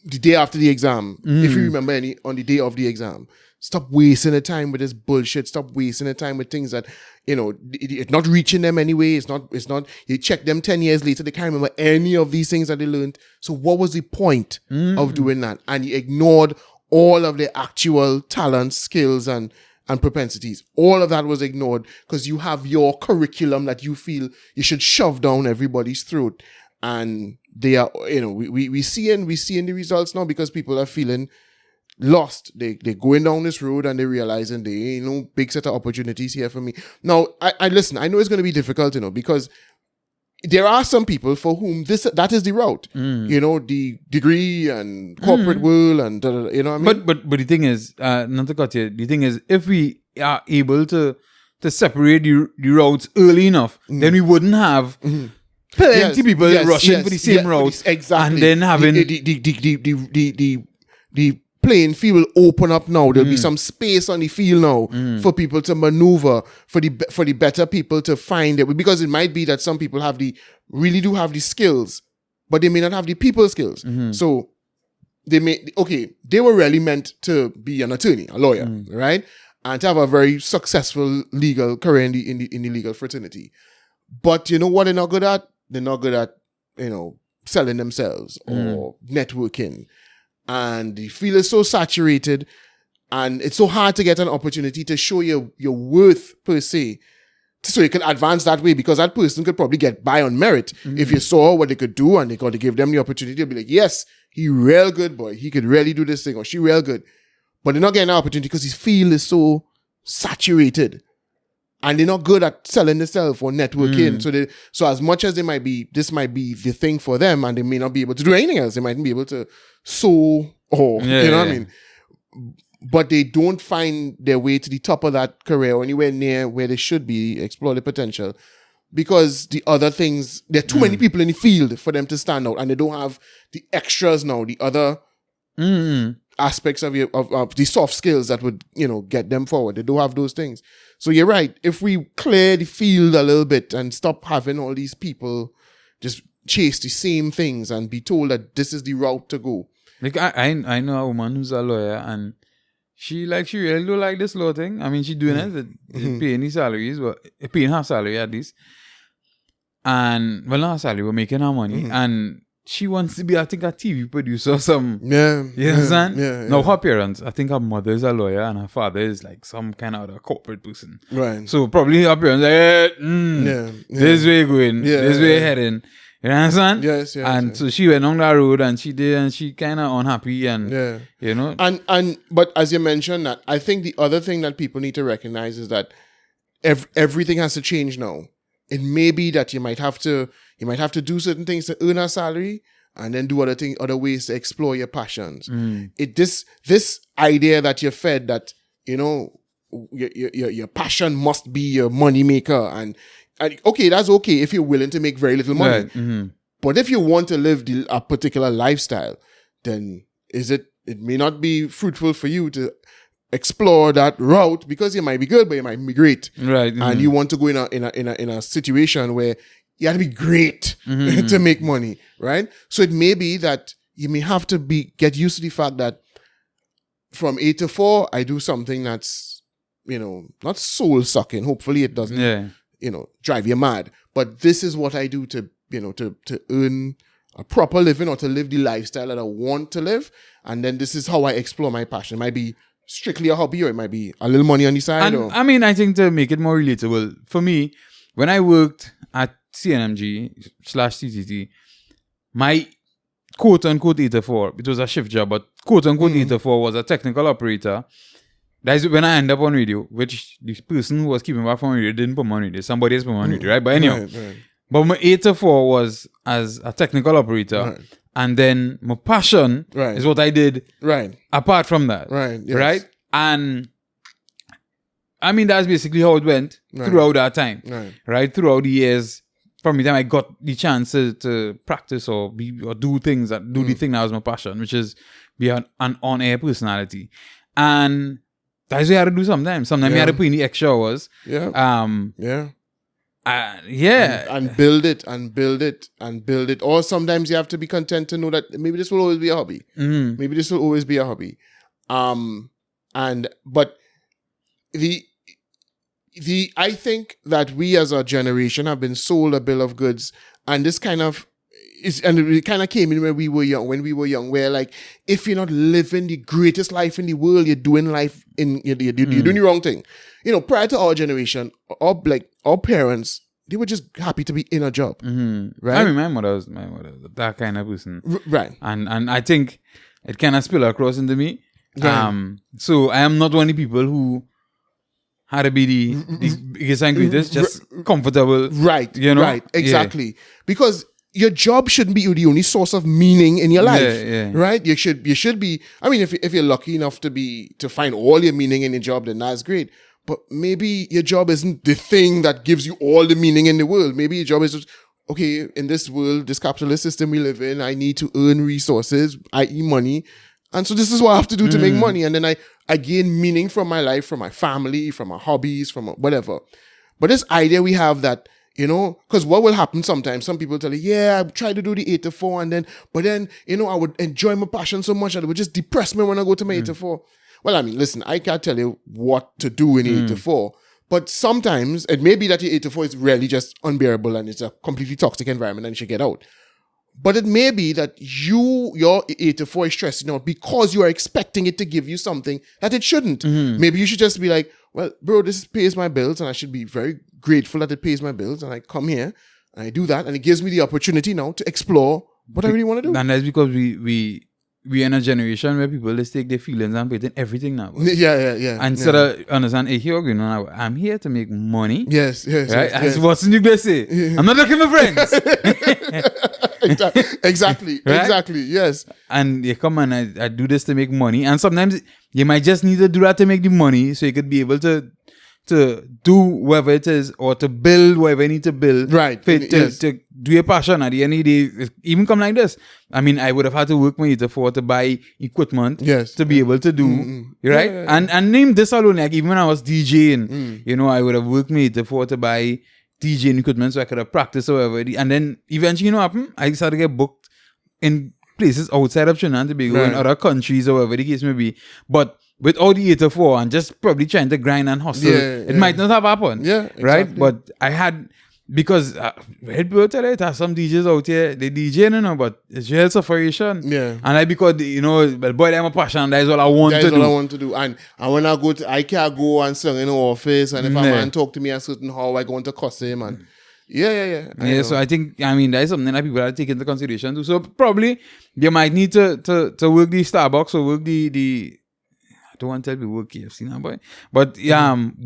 the day after the exam. If you remember any on the day of the exam. Stop wasting the time with this bullshit. Stop wasting the time with things that, it's not reaching them anyway. It's not, you check them 10 years later, they can't remember any of these things that they learned. So what was the point of doing that? And you ignored all of their actual talents, skills, and propensities. All of that was ignored because you have your curriculum that you feel you should shove down everybody's throat. And they are, we seeing the results now because people are feeling lost. They're going down this road and they're realizing they ain't no big set of opportunities here for me. Now, I listen, I know it's going to be difficult, because there are some people for whom that is the route. The degree and corporate world and what I mean? But the thing is, not to cut you, the thing is, if we are able to separate the routes early enough, then we wouldn't have plenty people rushing for the same route. Exactly. And then having the playing field will open up now. There'll be some space on the field now for people to maneuver, for the better people to find it. Because it might be that some people really do have the skills, but they may not have the people skills. So they were really meant to be an attorney, a lawyer, right? And to have a very successful legal career in the legal fraternity. But you know what they're not good at? They're not good at, selling themselves or networking. And the field is so saturated and it's so hard to get an opportunity to show your worth per se, so you can advance that way, because that person could probably get by on merit. If you saw what they could do and they got to give them the opportunity, they'll be like, yes, he real good, boy. He could really do this thing, or she real good. But they're not getting an opportunity because his field is so saturated. And they're not good at selling themselves or networking. So as much as this might be the thing for them, and they may not be able to do anything else. They mightn't be able to sew or, what I mean? But they don't find their way to the top of that career or anywhere near where they should be, explore the potential. Because the other things, there are too many people in the field for them to stand out, and they don't have the extras now, the other aspects of the soft skills that would, get them forward. They don't have those things. So you're right. If we clear the field a little bit and stop having all these people just chase the same things and be told that this is the route to go. Like I know a woman who's a lawyer, and she really don't like this law thing. I mean, she's doing it, paying the salaries, but paying her salary at least. And not her salary, we're making her money. And she wants to be, I think, a TV producer or something. Yeah. You understand? Yeah. Now, her parents, I think her mother is a lawyer and her father is like some kind of a corporate person. Right. So probably her parents this way going, this way heading. You understand? Yes. And so she went on that road and she did, and she kind of unhappy and, But as you mentioned that, I think the other thing that people need to recognize is that everything has to change now. It may be that you might have to do certain things to earn a salary, and then do other ways to explore your passions. This idea that you're fed that, your passion must be your money maker, and okay, that's okay if you're willing to make very little money. Right. But if you want to live a particular lifestyle, then it may not be fruitful for you to explore that route, because you might be good, but you might be great. Right. And you want to go in a situation where you have to be great to make money, right? So it may be that you may have to get used to the fact that from 8 to 4, I do something that's, not soul sucking. Hopefully it doesn't, drive you mad. But this is what I do to earn a proper living or to live the lifestyle that I want to live. And then this is how I explore my passion. It might be strictly a hobby or it might be a little money on the side. And I think to make it more relatable, for me, when I worked at CNMG/CTT, my quote-unquote 8 to 4, it was a shift job, but quote-unquote 8 to 4 was a technical operator. That's when I end up on radio, which the person who was keeping back from radio didn't put me on radio. Somebody else put me on radio, right? But anyhow, right. But my 8 to 4 was as a technical operator. Right. And then my passion is what I did apart from that. Right. Yes. Right? And that's basically how it went throughout that time. Right? Throughout the years, from the time I got the chance to practice or do things that do the thing that was my passion, which is be an on-air personality. And that's what I had to do sometimes. Sometimes you had to put in the extra hours. And build it. Or sometimes you have to be content to know that maybe this will always be a hobby. Maybe this will always be a hobby. But I think that we as a generation have been sold a bill of goods, and this kind of it kind of came in when we were young, where like, if you're not living the greatest life in the world, you're doing life you're doing the wrong thing. Prior to our generation, our parents, they were just happy to be in a job. Right? I mean, my mother was that kind of person. Right. And I think it kind of spilled across into me. So I am not one of the people who had to be the biggest and greatest, just comfortable. Right. Right. Exactly. Because your job shouldn't be the only source of meaning in your life, right? You should be. I mean, if you're lucky enough to find all your meaning in your job, then that's great. But maybe your job isn't the thing that gives you all the meaning in the world. Maybe your job is just, okay, in this world, this capitalist system we live in, I need to earn resources, i.e. money. And so this is what I have to do to make money. And then I gain meaning from my life, from my family, from my hobbies, from whatever. But this idea we have that, because what will happen sometimes, some people tell you, I try to do the 8 to 4 but then, I would enjoy my passion so much that it would just depress me when I go to my 8 to 4. Well, I mean, listen, I can't tell you what to do in 8 to 4, but sometimes it may be that your 8 to 4 is really just unbearable and it's a completely toxic environment and you should get out. But it may be that your 8 to 4 is stressing out because you are expecting it to give you something that it shouldn't. Maybe you should just be like, well, bro, this pays my bills and I should be very grateful that it pays my bills. And I come here and I do that and it gives me the opportunity now to explore what I really want to do. And that's because we in a generation where people just take their feelings and put in everything now. Yeah. Instead of understand, hey, here, I'm here to make money. Yes. Right? Yes. What's the new best say? I'm not looking for friends. Exactly. Right? Exactly. Yes. And you come and I do this to make money. And sometimes you might just need to do that to make the money so you could be able to do whatever it is or to build whatever you need to build. Right. To do your passion at the end of the day. Even come like this. I mean, I would have had to work my 8 to 4 to buy equipment to be able to do, right? Yeah. And name this alone, like even when I was DJing, I would have worked my 8 to 4 to buy DJing equipment so I could have practiced or whatever. And then eventually, what happened? I started to get booked in places outside of Trinidad and Tobago, in other countries or whatever the case may be. But with all the 8 to 4 and just probably trying to grind and hustle, it might not have happened. Yeah, exactly. Right? But I had, because people tell you, there's some DJs out here, they DJ, but it's real sufferation. Yeah. And because, boy, I'm a passion, that's all I want to do. That's all I want to do. And when I go I can't go and sing in the office, and if a man talk to me a certain how, I go into cuss him, and so I think, that is something that people have to take into consideration too. So probably, you might need to work the Starbucks or work the I don't want to tell people work KFC now, boy. But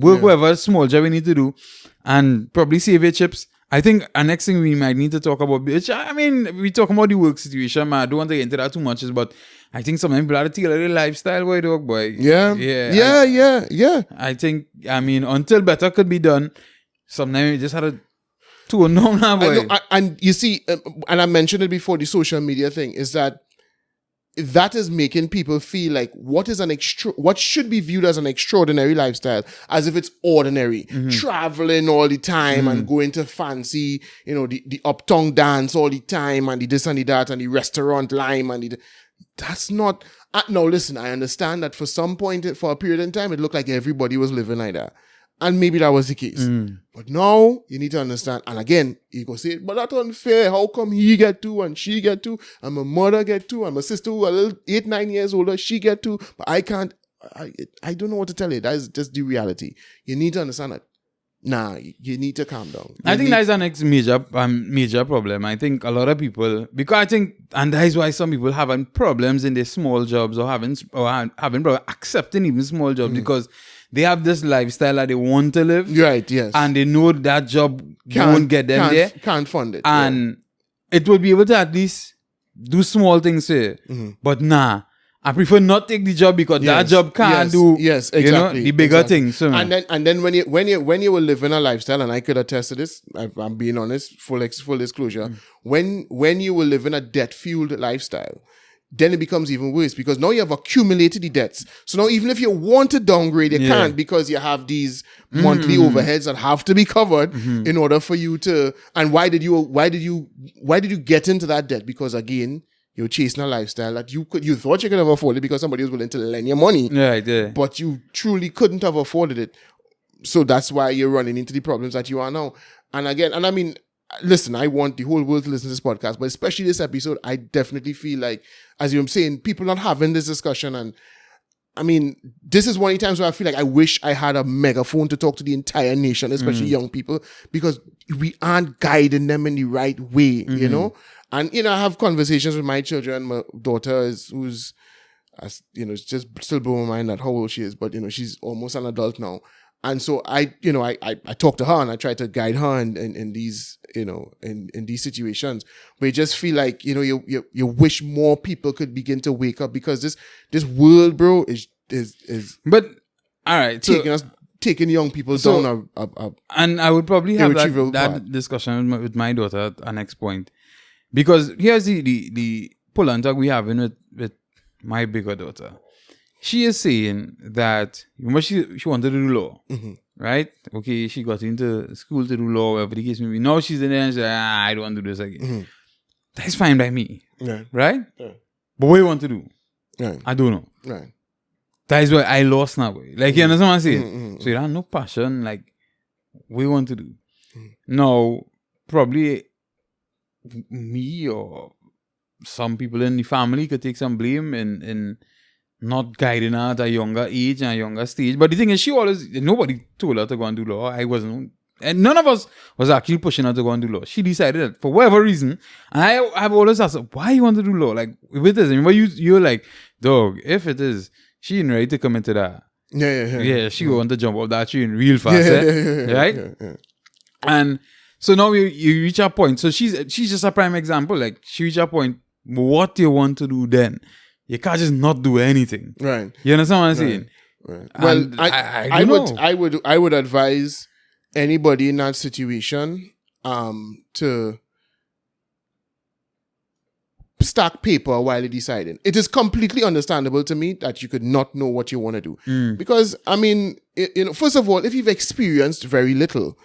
work whatever small job we need to do and probably save your chips. I think our next thing we might need to talk about, which, we talk about the work situation, man. I don't want to get into that too much, but I think sometimes people have to take a little lifestyle, boy. Yeah. I think, until better could be done, sometimes we just had to tone down now, boy. And you see, and I mentioned it before, the social media thing, is that is making people feel like what should be viewed as an extraordinary lifestyle, as if it's ordinary. Traveling all the time and going to fancy, the uptown dance all the time and the this and the that and the restaurant lime and that's not. No, listen, I understand that for some point, for a period in time, it looked like everybody was living like that. And maybe that was the case. But now, you need to understand, and again, you go say, but that's unfair. How come he get two and she get two, and my mother get two, and my sister who a little 8-9 years older, she get two, but I can't. I don't know what to tell you. That is just the reality. You need to understand that. Nah, you need to calm down. I think that's the next major problem. I think a lot of people, because I think, and that is why some people having problems in their small jobs or having problem accepting even small jobs because they have this lifestyle that they want to live. Right, yes. And they know that job won't get them there. Can't fund it. And it will be able to at least do small things here. But nah, I prefer not take the job because that job can't do exactly, the bigger things. So. And then when you were living a lifestyle, and I could attest to this, I'm being honest, full disclosure, when you were living a debt-fueled lifestyle, then it becomes even worse because now you have accumulated the debts. So now even if you want to downgrade, you can't because you have these monthly overheads that have to be covered in order for you to. And why did you get into that debt? Because again, you're chasing a lifestyle that you thought you could have afforded because somebody was willing to lend you money. Yeah. But you truly couldn't have afforded it. So that's why you're running into the problems that you are now. And again, and I mean, listen, I want the whole world to listen to this podcast, but especially this episode, I definitely feel like, as you're saying, people not having this discussion. And I mean, this is one of the times where I feel like I wish I had a megaphone to talk to the entire nation, especially young people, because we aren't guiding them in the right way, you know? And, you know, I have conversations with my children. My daughter who's, it's just still blowing my mind at how old she is, but, you know, she's almost an adult now. And so I talk to her and I try to guide her in these, in these situations. But you just feel like, you wish more people could begin to wake up because this world, bro, is But all right, taking young people down and I would probably have that discussion with my daughter at our next point. Because here's the pull and tug we have with my bigger daughter. She is saying that she wanted to do law, right? Okay, she got into school to do law, whatever the case may be. Now she's in there and she's like, I don't want to do this again. That's fine by me, right? Yeah. But what do you want to do? Right. I don't know. Right. That is why I lost now. Like, you understand what I'm saying? So you have no passion, like, what do you want to do? Now, probably me or some people in the family could take some blame in not guiding her at a younger age and a younger stage. But the thing is, nobody told her to go and do law. I wasn't, and none of us was actually pushing her to go and do law. She decided that for whatever reason, and I've always asked her, why you want to do law? Like, if it is, remember you're like, dog, if it is, she ain't ready to come into that. Yeah, she want to jump off that tree real fast, right? Yeah. And so now you reach a point. So she's just a prime example. Like, she reached a point. What you want to do then? You can't just not do anything. Right. You understand what I'm saying? Right. Well, I would advise anybody in that situation to stack paper while you're deciding. It is completely understandable to me that you could not know what you want to do. Because, I mean, first of all, if you've experienced very little,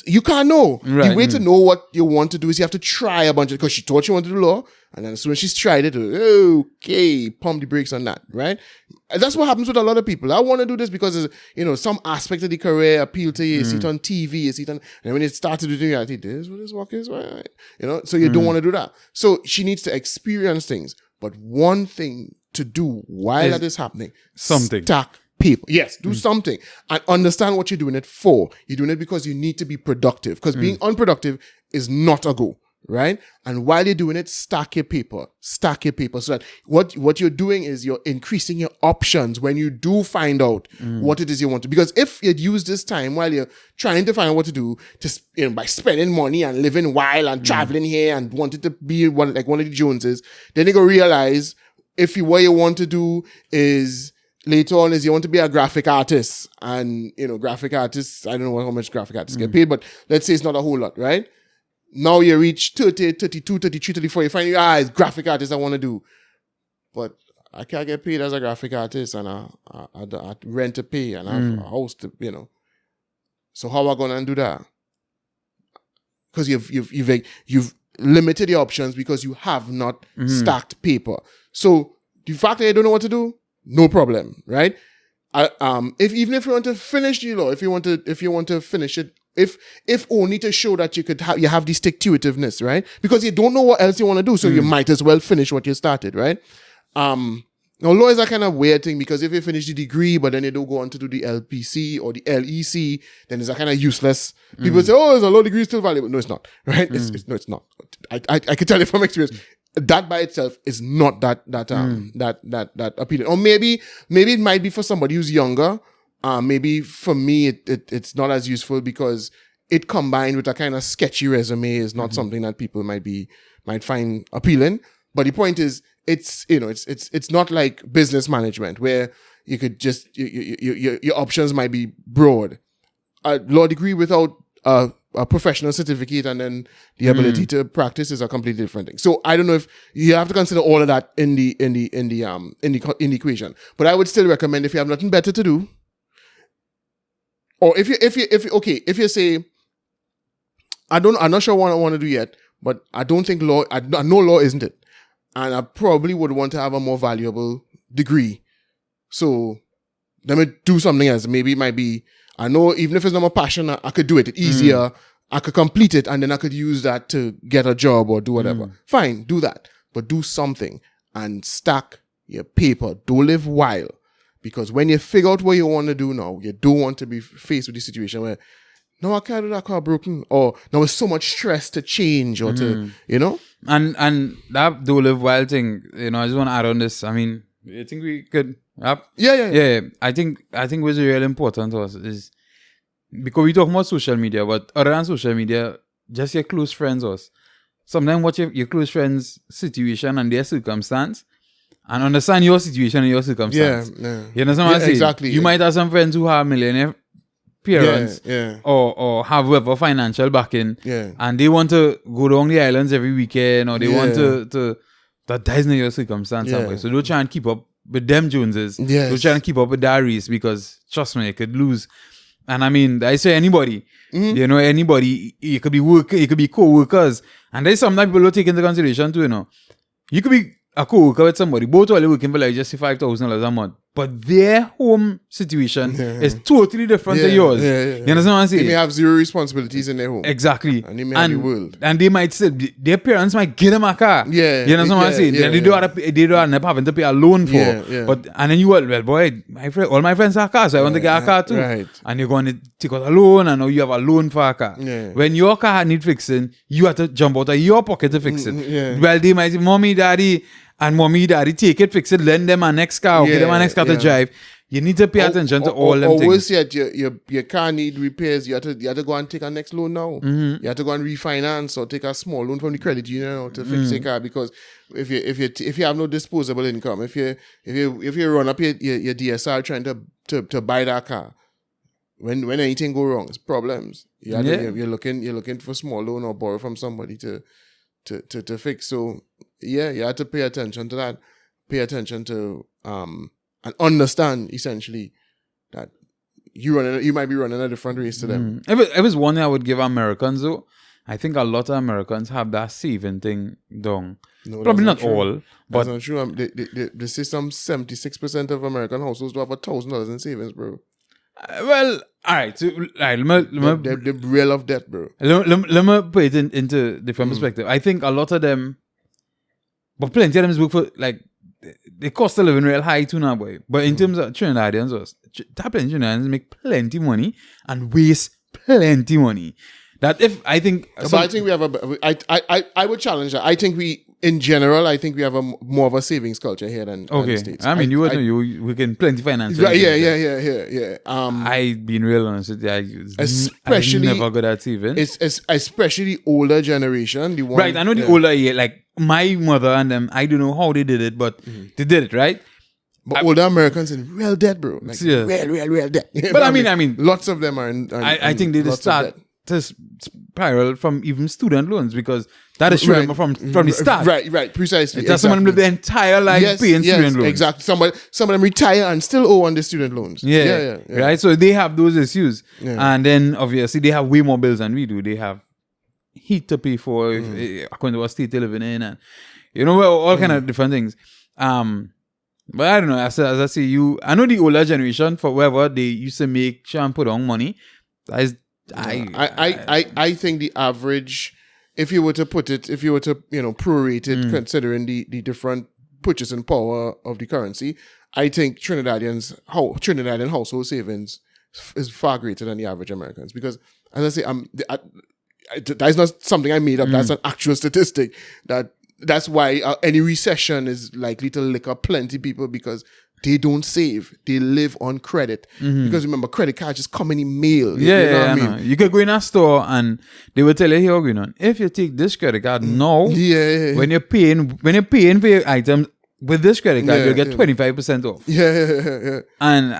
you can't know. Right. The way to know what you want to do is you have to try a bunch because she thought she wanted to do law, and then as soon as she's tried it, okay, pump the brakes on that, right? And that's what happens with a lot of people. I want to do this because some aspect of the career appeal to you. You see it on TV, you see it on, and when it starts to do reality, this is what this work is, right? So you don't want to do that. So she needs to experience things. But one thing to do while that is happening, stack paper. Yes, do something and understand what you're doing it for. You're doing it because you need to be productive. Because being unproductive is not a goal, right? And while you're doing it, stack your paper so that what you're doing is you're increasing your options when you do find out what it is you want to. Because if you'd use this time while you're trying to find out what to do, by spending money and living wild and traveling here and wanting to be one of the Joneses, then you're going to realize what you want to do is later on is you want to be a graphic artist. And, graphic artists, I don't know how much graphic artists get paid, but let's say it's not a whole lot, right? Now you reach 30, 32, 33, 34, you find it's graphic artist I want to do. But I can't get paid as a graphic artist and I rent to pay and I have a house to, So how am I going to do that? Because you've limited your options because you have not stacked paper. So The fact that you don't know what to do, no problem, right? If you want to finish the law, if you want to finish it, if only to show that you have the stick-to-itiveness, right? Because you don't know what else you want to do, so you might as well finish what you started, right? Now, law is a kind of weird thing because if you finish the degree, but then you don't go on to do the LPC or the LEC, then it's a kind of useless. People say, "Oh, is a law degree still valuable?" No, it's not, right? It's not. I can tell you from experience. That by itself is not that appealing. Or maybe it might be for somebody who's younger. Maybe for me it's not as useful because it combined with a kind of sketchy resume is not something that people might find appealing. But the point is, it's not like business management where you could just your options might be broad. A law degree without a professional certificate and then the ability to practice is a completely different thing. So I don't know if you have to consider all of that in the equation. But I would still recommend if you have nothing better to do, or if you say, I'm not sure what I want to do yet, but I don't think law. I know law isn't it, and I probably would want to have a more valuable degree. So let me do something else. Maybe it might be. I know even if it's not my passion, I could do it. It's easier. I could complete it and then I could use that to get a job or do whatever. Fine, do that. But do something and stack your paper. Don't live wild. Because when you figure out what you want to do now, you don't want to be faced with the situation where, no, I can't do that car broken. Or now it's so much stress to change or to, And that don't live wild thing, I just want to add on this. I mean, I think we could. Yeah. I think what's really important to us is because we talk about social media, but other than social media, just your close friends us. Sometimes watch your close friends' situation and their circumstance, and understand your situation and your circumstance. Yeah. You understand what I'm saying? Exactly. You might have some friends who have millionaire parents, or have whatever financial backing, and they want to go down the islands every weekend, or they want to. That isn't your circumstance, so don't try and keep up with them Joneses. Yes. Don't try and keep up with that race because trust me, you could lose. And I mean, I say anybody, anybody, it could be work, it could be co-workers. And there's something that people don't take into consideration too, You could be a co-worker with somebody, both are working for like just $5,000 a month. But their home situation is totally different to yours. You understand what I'm saying? They may have zero responsibilities in their home. Exactly. And they may have the world. And they might say, their parents might get them a car. Yeah. You understand what I'm saying? They don't end up having to pay a loan for. Yeah. But, and then well, boy, all my friends have cars, so I want to get a car too. Right. And you're going to take out a loan, and now you have a loan for a car. Yeah. When your car need fixing, you have to jump out of your pocket to fix it. Yeah. Well, they might say, mommy, daddy, take it, fix it, lend them a next car, or get them a next car to drive. You need to pay attention to all them things. Or worse yet, your car need repairs. You have to go and take a next loan now. You have to go and refinance or take a small loan from the credit union to fix your car, because if you have no disposable income, if you run up your DSR trying to buy that car, when anything go wrong, it's problems. You're looking for small loan or borrow from somebody to fix. So you have to pay attention to that. Pay attention to and understand essentially that you might be running a different race to them. If it's one thing I would give Americans though, I think a lot of Americans have that saving thing done. No, probably not all, but that's not true. The system 76% of American households do have $1,000 in savings, bro. Well, all right. So, they're real of debt, bro. Let me put it into different perspective. I think a lot of them, but plenty of them work for like. The cost of living real high too now, boy. But in terms of Trinidadians, Trinidadians make plenty money and waste plenty money. That if I think, but I think we have I would challenge that. I think we have more of a savings culture here than the States. I mean, we can plenty finance. Right, yeah. I being real honest with you, especially I'm never good at saving. It's especially the older generation. The one, right, I know the older, like my mother and them. I don't know how they did it, but they did it, right? But older Americans in real debt, bro. Like, real debt. But I mean, lots of them are in. I think they just start to spiral from even student loans because that is showing from the start. Right, precisely. That's someone live their entire life paying student loans. Exactly. Some of them retire and still owe on the student loans. Yeah. Right. So they have those issues, and then obviously they have way more bills than we do. They have heat to pay for, according to what state they're living in, and all kind of different things. But I don't know. As I say, I know the older generation, for wherever they used to make sure and put on money. I think the average, if you were to prorate it, considering the different purchasing power of the currency, I think Trinidadian household savings is far greater than the average Americans. Because, as I say, that's not something I made up. That's an actual statistic. That's why any recession is likely to lick up plenty people, because they don't save. They live on credit. Because remember, credit cards just come in the mail. You know what I mean? You could go in a store and they will tell you, here, going on, if you take this credit card now, when you're paying for your items with this credit card, you'll get 25% off. Yeah. And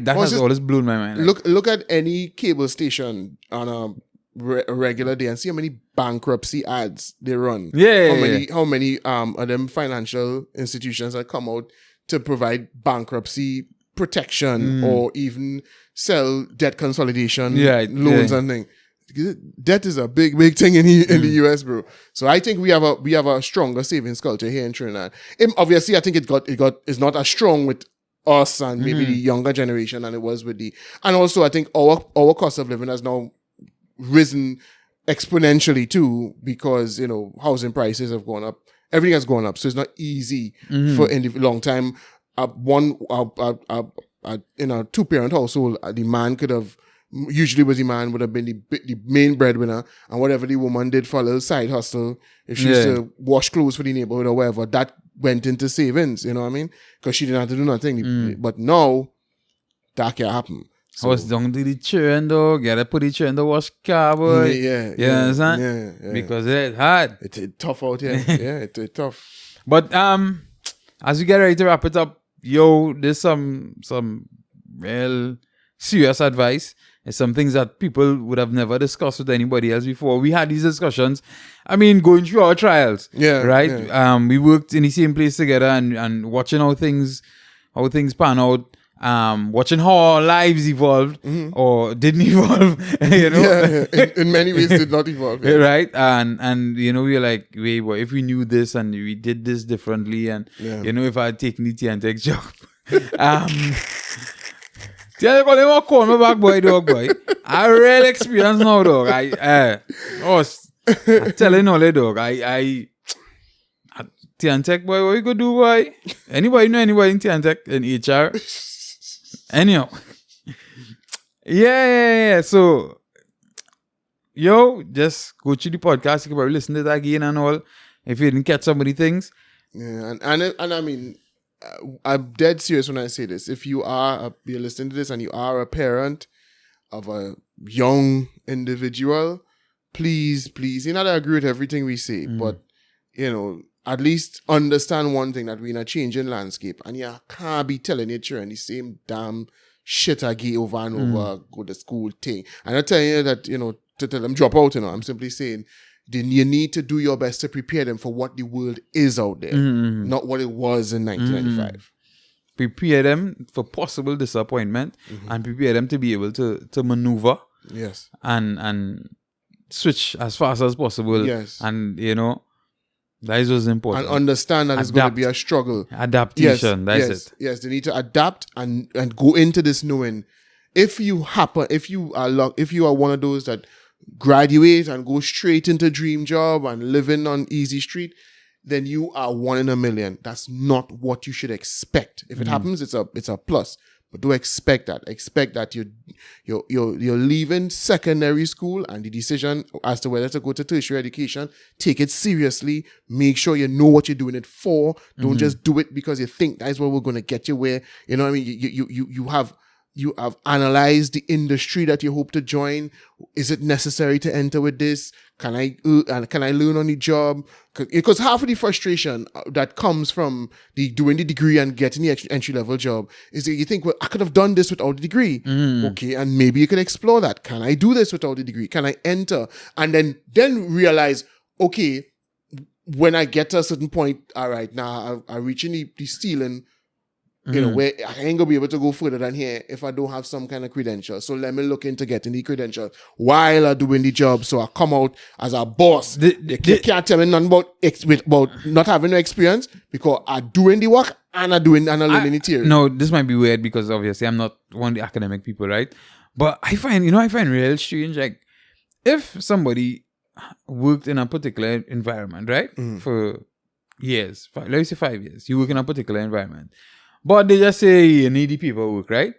that has always blown my mind. Look at any cable station on a regular day and see how many bankruptcy ads they run. How many of them financial institutions that come out to provide bankruptcy protection or even sell debt consolidation loans and things. Debt is a big thing in the US, bro. So I think we have a stronger savings culture here in Trinidad. Obviously, I think it's not as strong with us and maybe the younger generation than it was with and also I think our cost of living has now risen exponentially too, because housing prices have gone up. Everything has gone up, so it's not easy for in the long time. In a 2-parent household, the man would have been the main breadwinner, and whatever the woman did for a little side hustle, if she used to wash clothes for the neighborhood or whatever, that went into savings. You know what I mean? Because she didn't have to do nothing. But now that can't happen. So, I was down to the churn, though. Gotta put the churn to wash car, boy. You understand? Yeah. Because it's hard. It's tough out here. It's tough. But as we get ready to wrap it up, there's some real serious advice. It's some things that people would have never discussed with anybody else before. We had these discussions. I mean, going through our trials. Right? Yeah. We worked in the same place together and watching how things pan out. Watching how our lives evolved or didn't evolve, in many ways did not evolve, right? And we were like, wait, what if we knew this and we did this differently, and if I had taken the TNTech job, call me back, boy. I real experience now, dog. I'm telling you, dog. I TNTech, boy, what you gonna do, boy? Anybody know anybody in TNTech in HR? Anyhow, yeah. So, just go to the podcast. You can probably listen to that again and all. If you didn't catch some of the things. Yeah, and I mean, I'm dead serious when I say this. If you're listening to this and you are a parent of a young individual, please, you know, I agree with everything we say, but at least understand one thing, that we're in a changing landscape, and you can't be telling your children the same damn shit I get over and over, go to school thing. I'm not telling you that, to tell them drop out, I'm simply saying you need to do your best to prepare them for what the world is out there, not what it was in 1995. Prepare them for possible disappointment and prepare them to be able to maneuver. Yes. And switch as fast as possible. Yes. And, that is what's important. And understand that it's going to be a struggle. Adaptation, that's it. Yes, they need to adapt and go into this knowing if you are one of those that graduate and go straight into dream job and living on easy street, then you are 1 in a million. That's not what you should expect. If it happens, it's a plus. But don't expect that. Expect that you're leaving secondary school, and the decision as to whether to go to tertiary education, take it seriously. Make sure you know what you're doing it for. Don't just do it because you think that's what we're going to get you where. You know what I mean? You have analyzed the industry that you hope to join. Is it necessary to enter with this? Can I learn on the job? Because half of the frustration that comes from doing the degree and getting the entry-level job is that you think, well, I could have done this without the degree. Okay, and maybe you could explore that. Can I do this without the degree? Can I enter? And then realize, okay, when I get to a certain point, all right, now I'm reaching the ceiling, where I ain't gonna be able to go further than here if I don't have some kind of credential. So let me look into getting the credential while I'm doing the job, so I come out as a boss. You can't tell me nothing about not having no experience, because I'm doing the work and are learning the theory. No, this might be weird because obviously I'm not one of the academic people, right? But I find real strange, like, if somebody worked in a particular environment, right, for years, let me say 5 years, you work in a particular environment, but they just say you need the paperwork, right?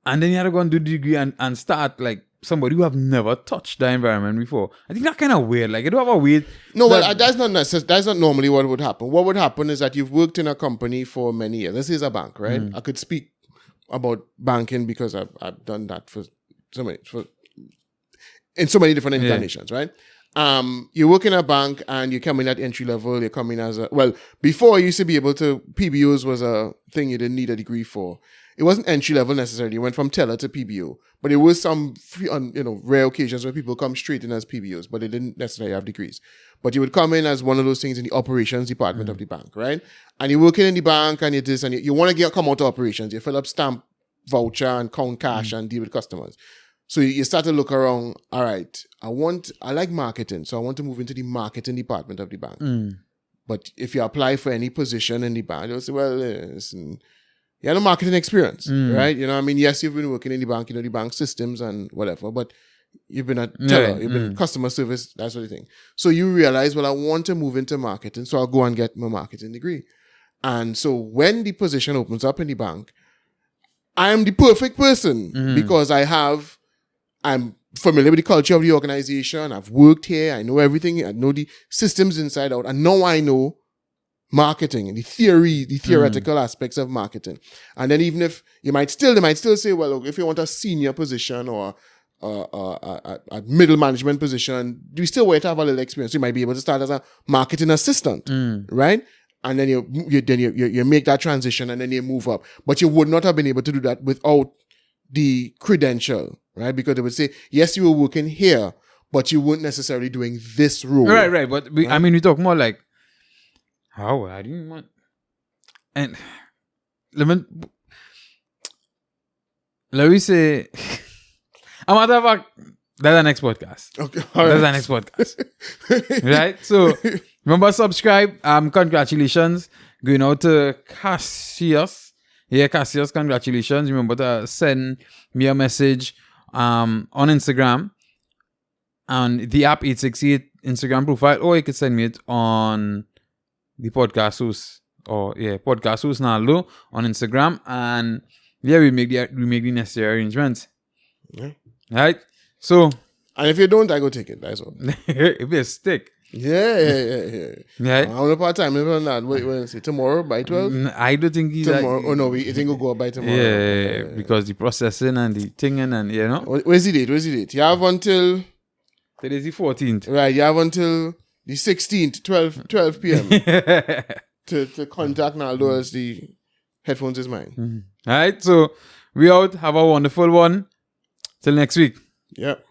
And then you have to go and do the degree and start like somebody who have never touched the environment before. I think that's kind of weird. Like, you don't have a weird... No, well, that's not necessary. That's not normally what would happen. What would happen is that you've worked in a company for many years. This is a bank, right? I could speak about banking because I've done that in so many different incarnations, right? You work in a bank and you come in at entry level. You come in as before you used to be able to, PBOs was a thing you didn't need a degree for. It wasn't entry level necessarily. You went from teller to PBO, but there was some rare occasions where people come straight in as PBOs, but they didn't necessarily have degrees. But you would come in as one of those things in the operations department of the bank, right? And you're working in the bank and you want to come out to operations. You fill up stamp voucher and count cash and deal with customers. So you start to look around. All right, I like marketing, so I want to move into the marketing department of the bank. But if you apply for any position in the bank, they'll say, well, listen, you have no marketing experience, right? You know, I mean, yes, you've been working in the bank, the bank systems and whatever, but you've been a teller, you've been customer service, that sort of thing. So you realize, well, I want to move into marketing, so I'll go and get my marketing degree. And so when the position opens up in the bank, I am the perfect person because I'm familiar with the culture of the organization. I've worked here. I know everything. I know the systems inside out. And now I know marketing and the theoretical aspects of marketing. And then even if they might still say, well, look, if you want a senior position or a middle management position, you still want to have a little experience. You might be able to start as a marketing assistant, right? And then you make that transition and then you move up. But you would not have been able to do that without the credential, right? Because they would say, yes, you were working here, but you weren't necessarily doing this role. Right. But I mean, we talk more like, how do you want? And let me say, I'm out of fact, that's the next podcast. Okay, that's the next podcast. Right? So remember, subscribe. Congratulations going out to Cassius. Yeah, Cassius, congratulations. Remember to send me a message on Instagram on the app 868 Instagram profile, or you could send me it on the podcast host podcast host Naldo on Instagram, and we make the necessary arrangements. Yeah. Right? So, and if you don't, I go take it. That's all. If it's stick. Yeah. Right? How many part time on that? What say tomorrow by 12? I don't think he's tomorrow. Oh no, we think we'll go by tomorrow. Yeah, because the processing and the thinging and Where's the date? You have until today's the 14th. Right, you have until the 16th, 12 p.m. to contact Naldo as the headphones is mine. All right, so we out. Have a wonderful one. Till next week. Yep.